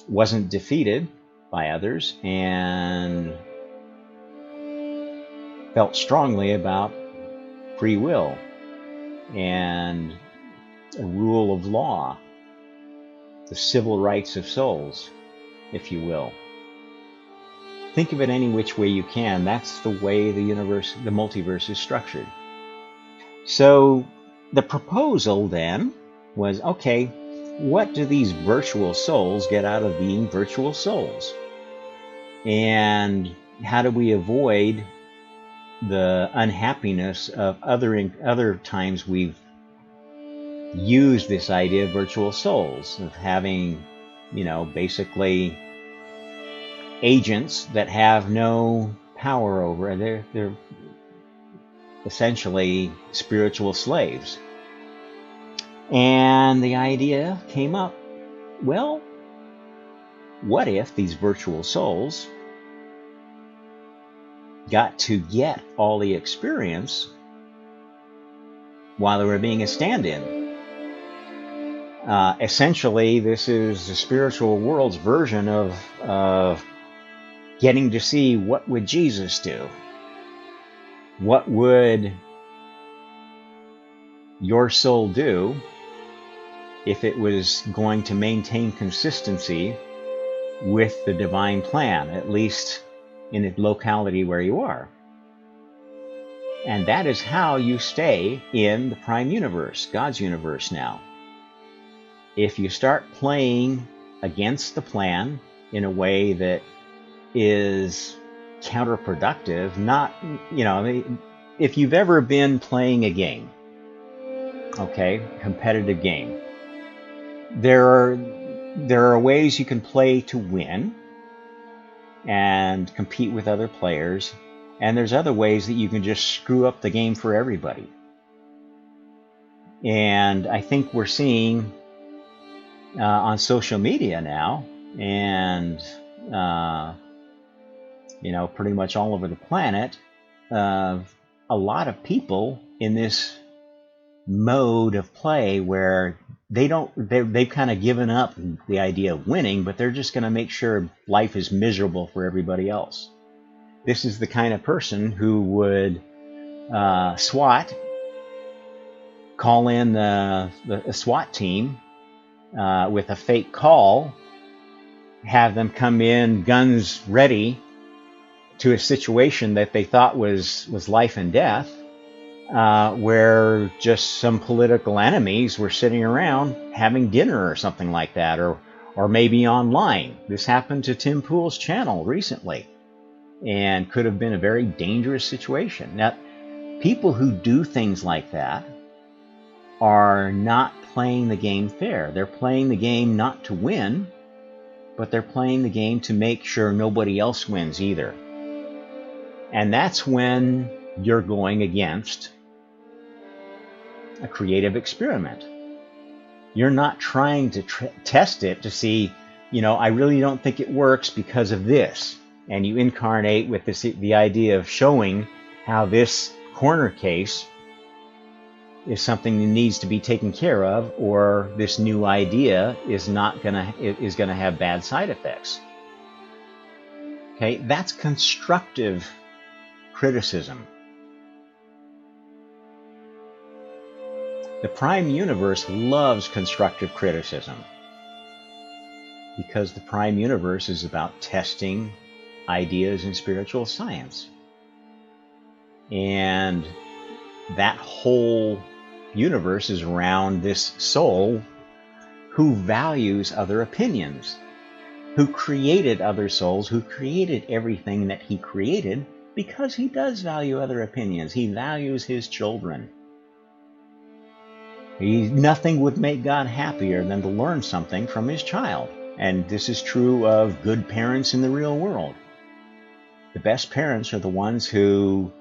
wasn't defeated by others and felt strongly about free will and a rule of law, the civil rights of souls, if you will. Think of it any which way you can. That's the way the universe, the multiverse, is structured. So the proposal then was, okay, what do these virtual souls get out of being virtual souls? And how do we avoid the unhappiness of other times we've used this idea of virtual souls, of having, basically agents that have no power over, they're essentially spiritual slaves. And the idea came up, well, what if these virtual souls got to get all the experience while they were being a stand-in? Essentially, this is the spiritual world's version of getting to see, what would Jesus do? What would your soul do if it was going to maintain consistency with the divine plan, at least in the locality where you are. And that is how you stay in the prime universe, God's universe now. If you start playing against the plan in a way that is counterproductive, not, if you've ever been playing a game, okay, competitive game, there are ways you can play to win and compete with other players, and there's other ways that you can just screw up the game for everybody. And I think we're seeing on social media now, and pretty much all over the planet, a lot of people in this mode of play where they've kind of given up the idea of winning, but they're just going to make sure life is miserable for everybody else. This is the kind of person who would SWAT, call in the SWAT team with a fake call, have them come in guns ready to a situation that they thought was life and death, where just some political enemies were sitting around having dinner or something like that, or maybe online. This happened to Tim Pool's channel recently, and could have been a very dangerous situation. Now, people who do things like that are not playing the game fair. They're playing the game not to win, but they're playing the game to make sure nobody else wins either. And that's when you're going against a creative experiment. You're not trying to test it to see, I really don't think it works because of this. And you incarnate with the idea of showing how this corner case is something that needs to be taken care of, or this new idea is gonna have bad side effects. Okay, that's constructive criticism. The prime universe loves constructive criticism because the prime universe is about testing ideas in spiritual science. And that whole universe is around this soul who values other opinions, who created other souls, who created everything that he created, because he does value other opinions. He values his children. Nothing would make God happier than to learn something from his child. And this is true of good parents in the real world. The best parents are the ones who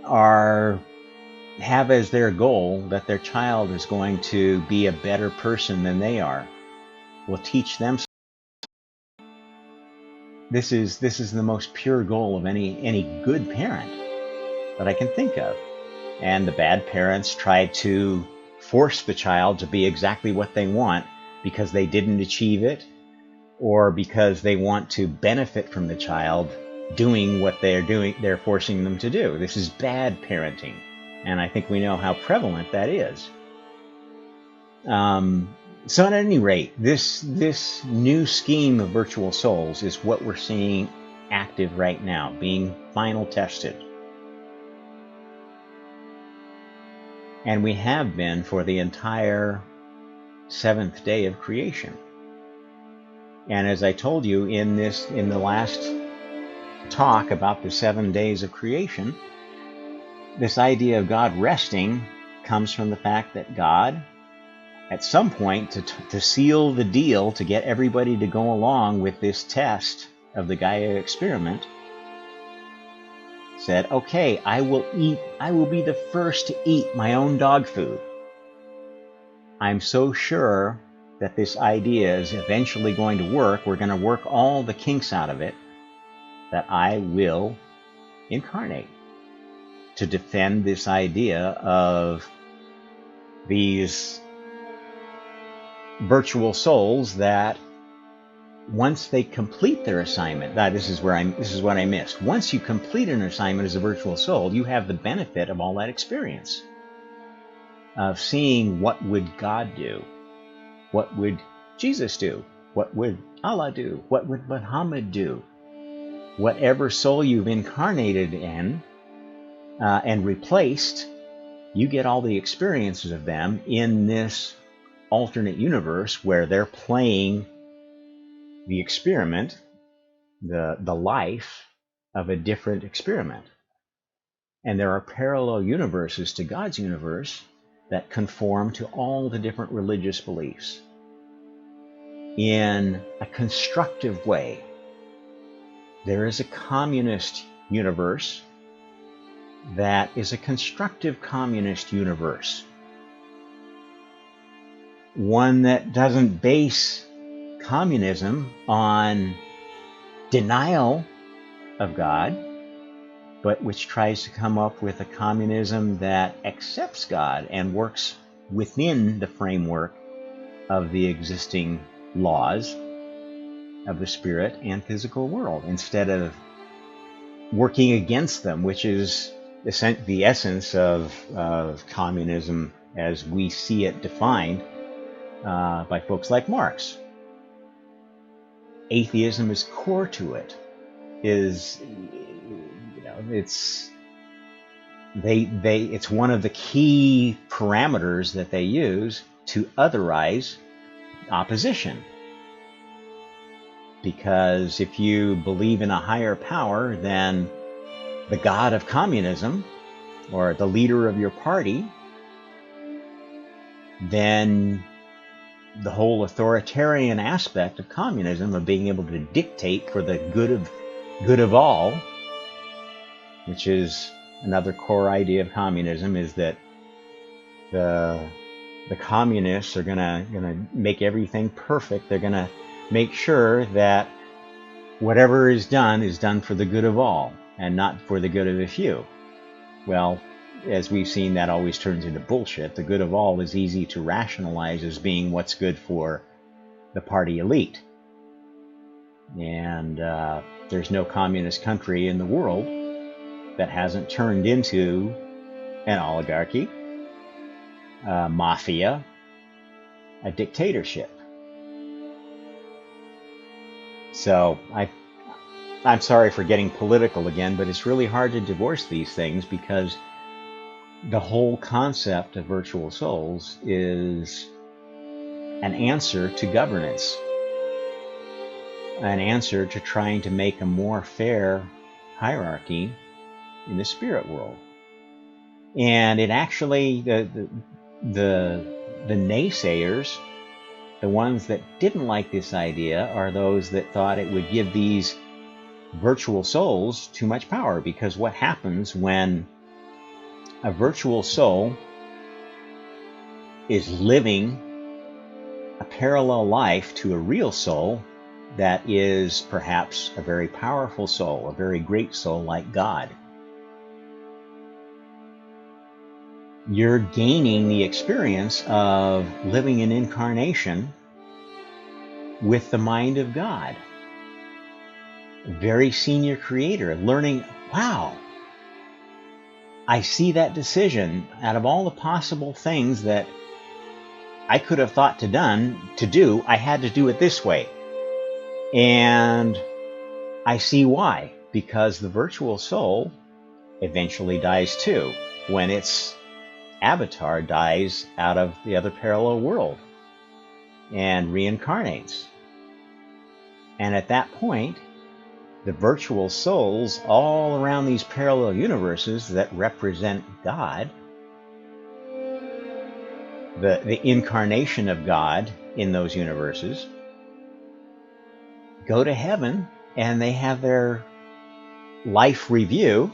have as their goal that their child is going to be a better person than they are. Will teach them. This is the most pure goal of any good parent that I can think of. And the bad parents try to force the child to be exactly what they want because they didn't achieve it, or because they want to benefit from the child doing what they're forcing them to do. This is bad parenting, and I think we know how prevalent that is. So at any rate, this new scheme of virtual souls is what we're seeing active right now, being final tested. And we have been for the entire 7th day of creation. And as I told you in the last talk about the 7 days of creation, this idea of God resting comes from the fact that God, at some point, to seal the deal, to get everybody to go along with this test of the Gaia experiment, said, okay, I will be the first to eat my own dog food. I'm so sure that this idea is eventually going to work. We're going to work all the kinks out of it, that I will incarnate to defend this idea of these virtual souls that once they complete their assignment, this is what I missed. Once you complete an assignment as a virtual soul, you have the benefit of all that experience of seeing what would God do, what would Jesus do, what would Allah do, what would Muhammad do. whatever soul you've incarnated in and replaced, you get all the experiences of them in this alternate universe where they're playing the experiment, the life of a different experiment. And there are parallel universes to God's universe that conform to all the different religious beliefs in a constructive way. There is a communist universe that is a constructive communist universe. One that doesn't base communism on denial of God, but which tries to come up with a communism that accepts God and works within the framework of the existing laws of the spirit and physical world, instead of working against them, which is the essence of communism as we see it defined by folks like Marx. Atheism is core to it. It's one of the key parameters that they use to otherize opposition. Because if you believe in a higher power than the god of communism or the leader of your party, then the whole authoritarian aspect of communism, of being able to dictate for the good of all, which is another core idea of communism, is that the communists are gonna make everything perfect. They're gonna make sure that whatever is done for the good of all and not for the good of a few. Well, as we've seen, that always turns into bullshit. The good of all is easy to rationalize as being what's good for the party elite. And there's no communist country in the world that hasn't turned into an oligarchy, a mafia, a dictatorship. So I'm sorry for getting political again, but it's really hard to divorce these things, because the whole concept of virtual souls is an answer to governance, an answer to trying to make a more fair hierarchy in the spirit world. And it actually, the naysayers, the ones that didn't like this idea, are those that thought it would give these virtual souls too much power. Because what happens when a virtual soul is living a parallel life to a real soul that is perhaps a very powerful soul, a very great soul like God, you're gaining the experience of living an incarnation with the mind of God, a very senior creator, learning, wow, I see that decision. Out of all the possible things that I could have thought to do, I had to do it this way. And I see why. Because the virtual soul eventually dies too, when its avatar dies out of the other parallel world and reincarnates. And at that point, the virtual souls all around these parallel universes that represent God, the incarnation of God in those universes, go to heaven and they have their life review.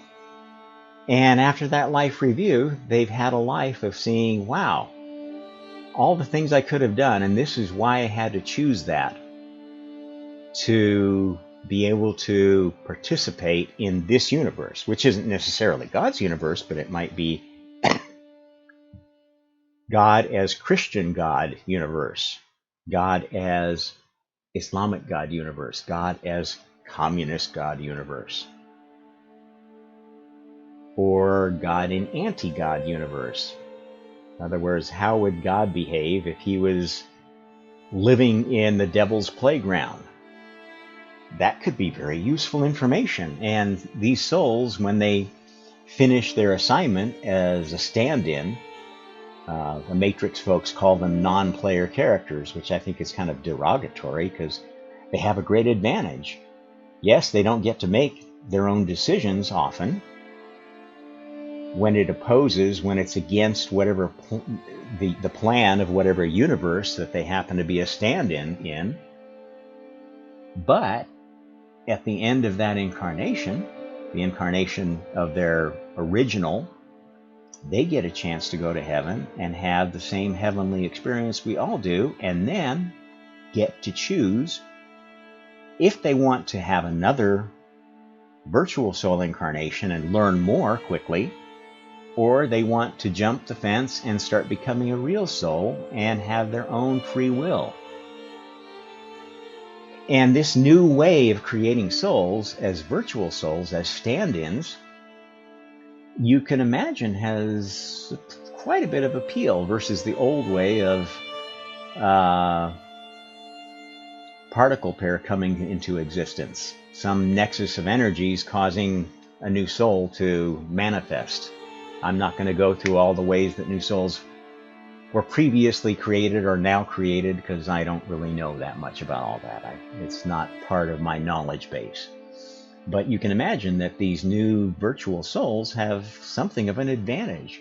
And after that life review, they've had a life of seeing, wow, all the things I could have done, and this is why I had to choose that, to be able to participate in this universe, which isn't necessarily God's universe, but it might be God as Christian God universe, God as Islamic God universe, God as communist God universe, or God in anti-God universe. In other words, how would God behave if he was living in the devil's playground? that could be very useful information. And these souls, when they finish their assignment as a stand-in, the Matrix folks call them non-player characters, which I think is kind of derogatory because they have a great advantage. Yes, they don't get to make their own decisions often when it's against whatever the plan of whatever universe that they happen to be a stand-in in. But at the end of that incarnation, the incarnation of their original, they get a chance to go to heaven and have the same heavenly experience we all do, and then get to choose if they want to have another virtual soul incarnation and learn more quickly, or they want to jump the fence and start becoming a real soul and have their own free will. And this new way of creating souls as virtual souls, as stand-ins, you can imagine has quite a bit of appeal versus the old way of particle pair coming into existence. Some nexus of energies causing a new soul to manifest. I'm not going to go through all the ways that new souls were previously created or now created because I don't really know that much about all that. It's not part of my knowledge base. But you can imagine that these new virtual souls have something of an advantage.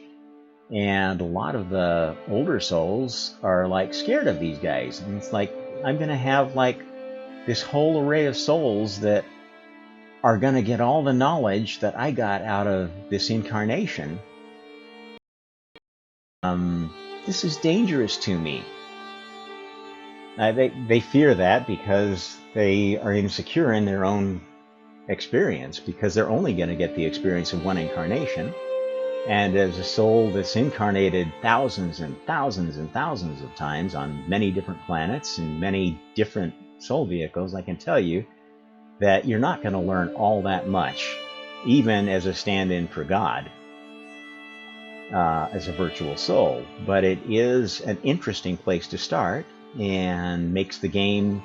And a lot of the older souls are like scared of these guys. And it's like, I'm going to have like this whole array of souls that are going to get all the knowledge that I got out of this incarnation. This is dangerous to me. They fear that because they are insecure in their own experience, because they're only going to get the experience of one incarnation. And as a soul that's incarnated thousands and thousands and thousands of times on many different planets and many different soul vehicles, I can tell you that you're not going to learn all that much, even as a stand-in for God, as a virtual soul. But it is an interesting place to start and makes the game,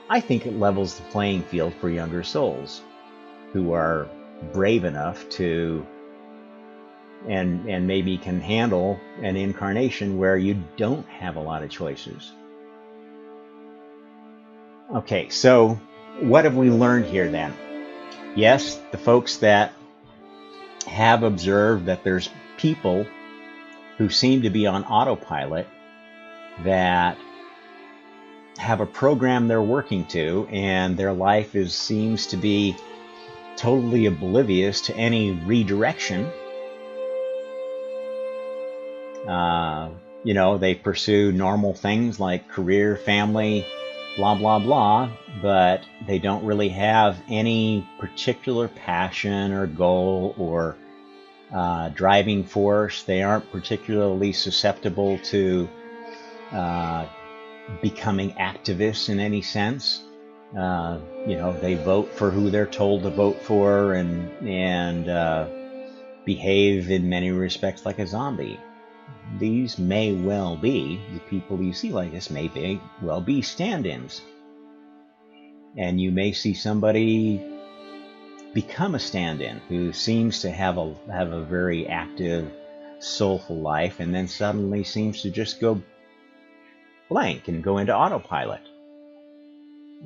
I think it levels the playing field for younger souls who are brave enough to and maybe can handle an incarnation where you don't have a lot of choices. Okay, so what have we learned here then? Yes, the folks that have observed that there's people who seem to be on autopilot that have a program they're working to, and their life seems to be totally oblivious to any redirection. They pursue normal things like career, family, blah, blah, blah, but they don't really have any particular passion or goal or driving force. They aren't particularly susceptible to becoming activists in any sense. They vote for who they're told to vote for and behave in many respects like a zombie. These may well be, the people you see like this may well be stand-ins. And you may see somebody become a stand-in who seems to have a very active, soulful life, and then suddenly seems to just go blank and go into autopilot.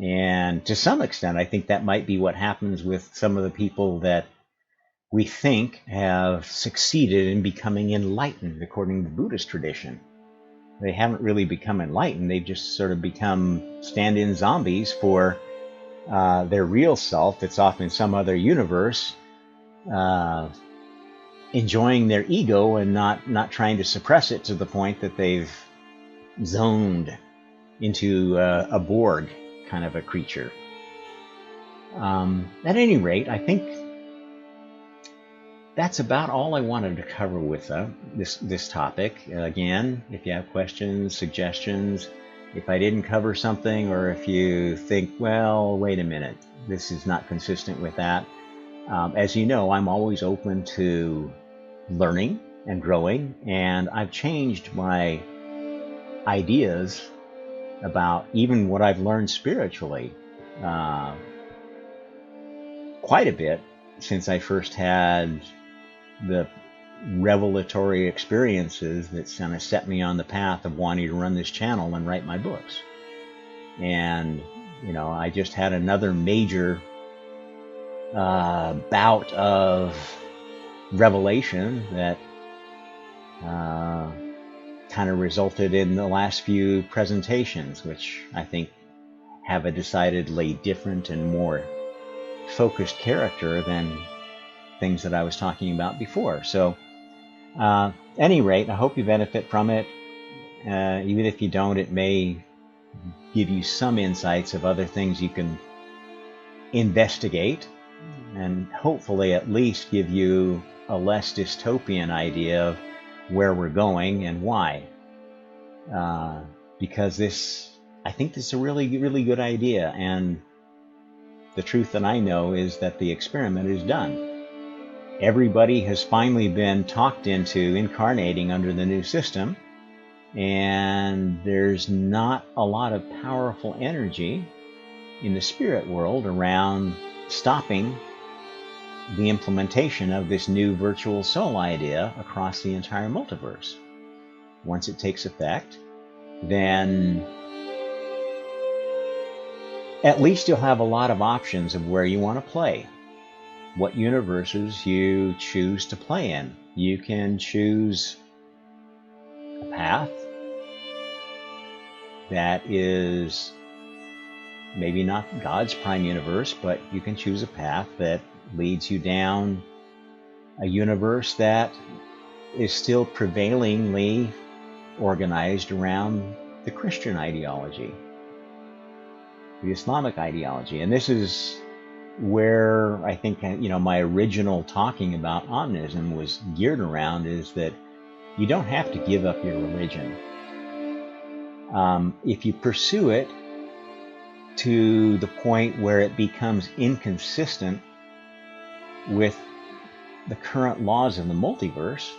And to some extent, I think that might be what happens with some of the people that we think have succeeded in becoming enlightened according to the Buddhist tradition. They haven't really become enlightened. They've just sort of become stand-in zombies for their real self that's off in some other universe, enjoying their ego and not trying to suppress it to the point that they've zoned into a Borg kind of a creature. At any rate, I think that's about all I wanted to cover with this topic. Again, if you have questions, suggestions, if I didn't cover something, or if you think, well, wait a minute, this is not consistent with that. As you know, I'm always open to learning and growing, and I've changed my ideas about even what I've learned spiritually uh, quite a bit since I first had the revelatory experiences that kind of set me on the path of wanting to run this channel and write my books. And, I just had another major bout of revelation that kind of resulted in the last few presentations, which I think have a decidedly different and more focused character than things that I was talking about before. So, any rate, I hope you benefit from it. Even if you don't, it may give you some insights of other things you can investigate, and hopefully at least give you a less dystopian idea of where we're going and why. Because I think this is a really, really good idea, and the truth that I know is that the experiment is done. Everybody has finally been talked into incarnating under the new system, and there's not a lot of powerful energy in the spirit world around stopping the implementation of this new virtual soul idea across the entire multiverse. Once it takes effect, then at least you'll have a lot of options of where you want to play, what universes you choose to play in. You can choose a path that is maybe not God's prime universe, but you can choose a path that leads you down a universe that is still prevailingly organized around the Christian ideology, the Islamic ideology. And this is where I think, my original talking about omnism was geared around, is that you don't have to give up your religion. If you pursue it to the point where it becomes inconsistent with the current laws of the multiverse,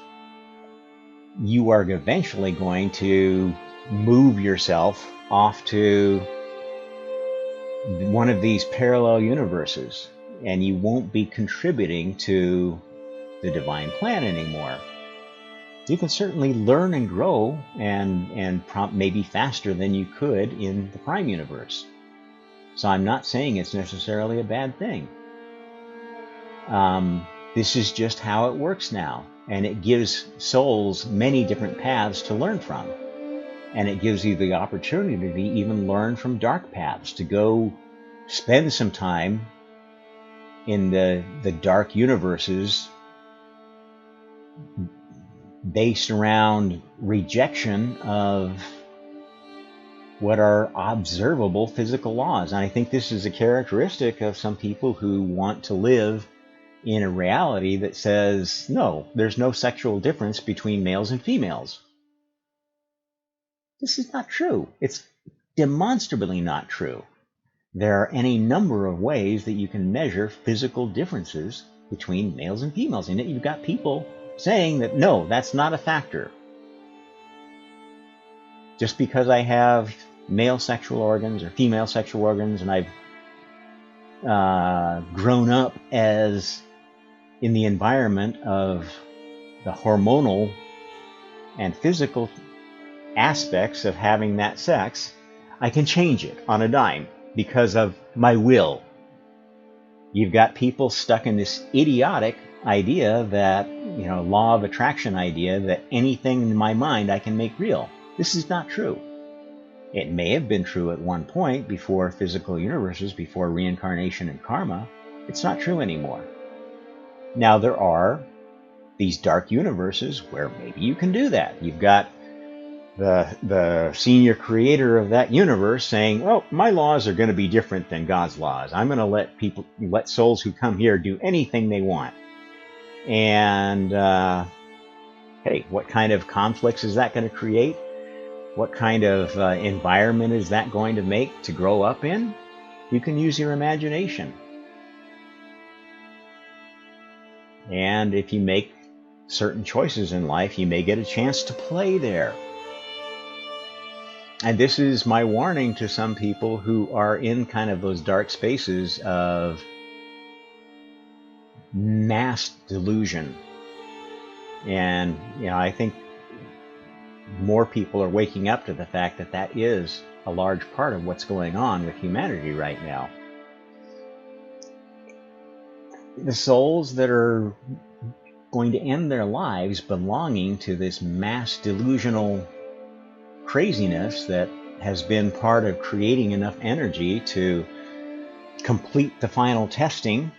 you are eventually going to move yourself off to one of these parallel universes, and you won't be contributing to the divine plan anymore. You can certainly learn and grow and maybe faster than you could in the prime universe. So I'm not saying it's necessarily a bad thing. This is just how it works now, and it gives souls many different paths to learn from. And it gives you the opportunity to even learn from dark paths, to go spend some time in the dark universes based around rejection of what are observable physical laws. And I think this is a characteristic of some people who want to live in a reality that says, no, there's no sexual difference between males and females. This is not true. It's demonstrably not true. There are any number of ways that you can measure physical differences between males and females. And yet you've got people saying that, no, that's not a factor. Just because I have male sexual organs or female sexual organs, and I've grown up as in the environment of the hormonal and physical aspects of having that sex, I can change it on a dime because of my will. You've got people stuck in this idiotic idea that, law of attraction idea, that anything in my mind I can make real. This is not true. It may have been true at one point before physical universes, before reincarnation and karma. It's not true anymore. Now there are these dark universes where maybe you can do that. You've got the senior creator of that universe saying, well, my laws are going to be different than God's laws. I'm going to let souls who come here do anything they want. And hey, what kind of conflicts is that going to create? What kind of environment is that going to make to grow up in? You can use your imagination. And if you make certain choices in life, you may get a chance to play there. And this is my warning to some people who are in kind of those dark spaces of mass delusion. And, I think more people are waking up to the fact that that is a large part of what's going on with humanity right now. The souls that are going to end their lives belonging to this mass delusional craziness that has been part of creating enough energy to complete the final testing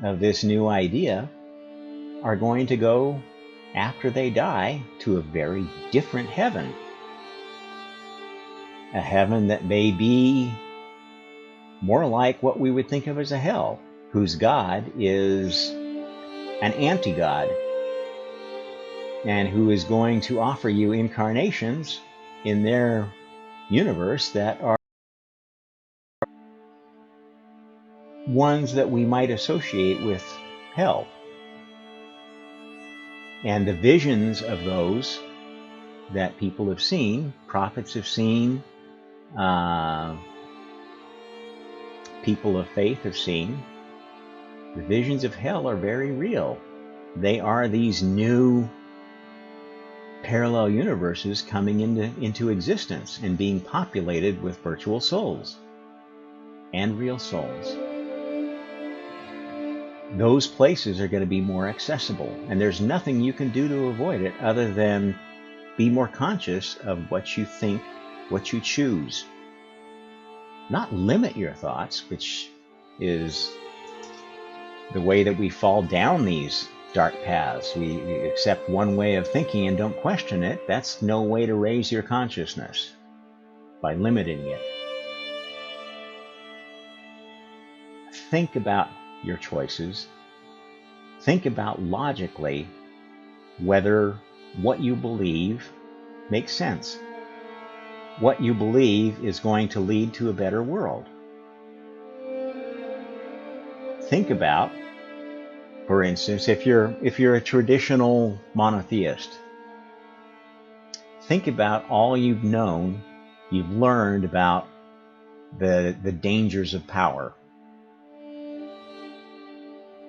of this new idea are going to go, after they die, to a very different heaven. A heaven that may be more like what we would think of as a hell, whose God is an anti-God, and who is going to offer you incarnations in their universe that are ones that we might associate with hell. And the visions of those that people have seen, prophets have seen, people of faith have seen, the visions of hell are very real. They are these new parallel universes coming into existence and being populated with virtual souls and real souls. Those places are going to be more accessible, and there's nothing you can do to avoid it other than be more conscious of what you think, what you choose. Not limit your thoughts, which is the way that we fall down these dark paths. We accept one way of thinking and don't question it. That's no way to raise your consciousness, by limiting it. Think about your choices. Think about logically whether what you believe makes sense. What you believe is going to lead to a better world. Think about, for instance, if you're a traditional monotheist, think about all you've known, you've learned about the dangers of power,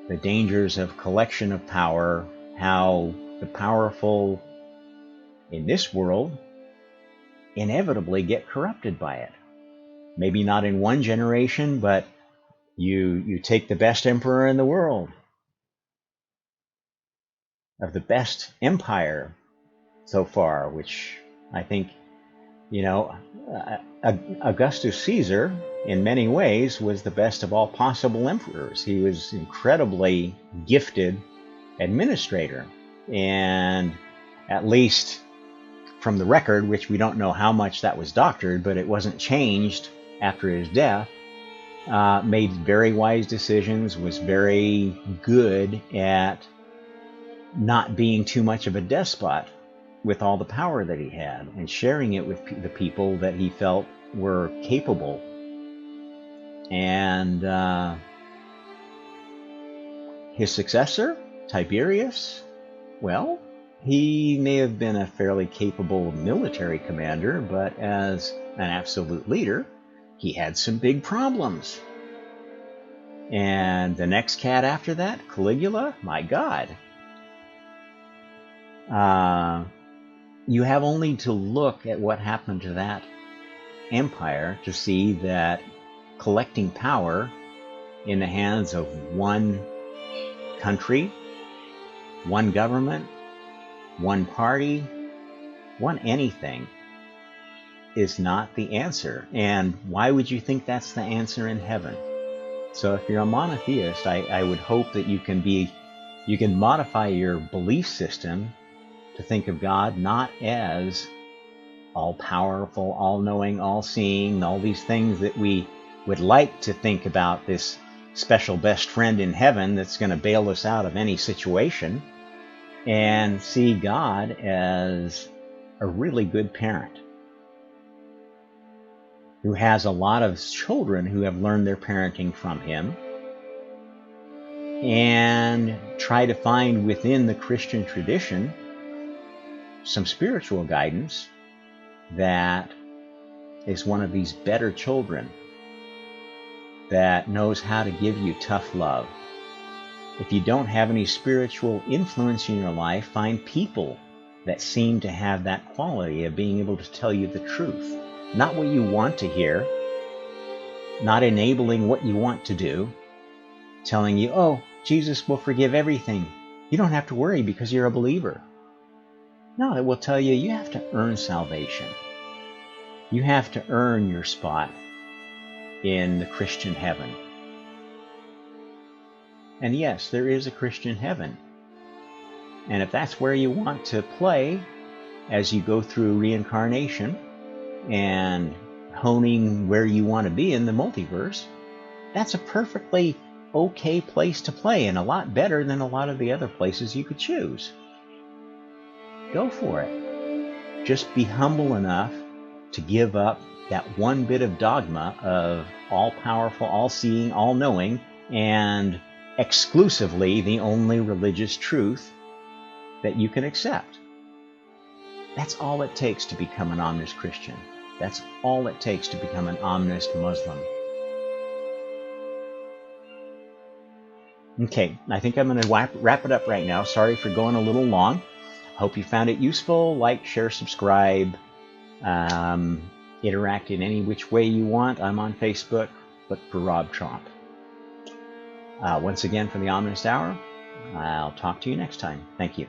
the dangers of collection of power, how the powerful in this world inevitably get corrupted by it. Maybe not in one generation, but you take the best emperor in the world, of the best empire so far, which I think, Augustus Caesar, in many ways, was the best of all possible emperors. He was incredibly gifted administrator, and at least from the record, which we don't know how much that was doctored, but it wasn't changed after his death, made very wise decisions, was very good at not being too much of a despot with all the power that he had, and sharing it with the people that he felt were capable. And his successor, Tiberius, well, he may have been a fairly capable military commander, but as an absolute leader, he had some big problems. And the next cat after that, Caligula, my God. You have only to look at what happened to that empire to see that collecting power in the hands of one country, one government, one party, one anything is not the answer. And why would you think that's the answer in heaven? So if you're a monotheist, I would hope that you can modify your belief system to think of God not as all-powerful, all-knowing, all-seeing, all these things that we would like to think about, this special best friend in heaven that's going to bail us out of any situation, and see God as a really good parent who has a lot of children who have learned their parenting from him, and try to find within the Christian tradition some spiritual guidance that is one of these better children that knows how to give you tough love. If you don't have any spiritual influence in your life, find people that seem to have that quality of being able to tell you the truth. Not what you want to hear, not enabling what you want to do, telling you, oh, Jesus will forgive everything. You don't have to worry because you're a believer. No, it will tell you you have to earn salvation. You have to earn your spot in the Christian heaven. And yes, there is a Christian heaven. And if that's where you want to play as you go through reincarnation and honing where you want to be in the multiverse, that's a perfectly okay place to play, and a lot better than a lot of the other places you could choose. Go for it. Just be humble enough to give up that one bit of dogma of all-powerful, all-seeing, all-knowing, and exclusively the only religious truth that you can accept. That's all it takes to become an honest Christian. That's all it takes to become an honest Muslim. Okay, I think I'm going to wrap it up right now. Sorry for going a little long. Hope you found it useful. Like, share, subscribe. Interact in any which way you want. I'm on Facebook. Look for Rob Tromp. Once again, for the Ominous Hour, I'll talk to you next time. Thank you.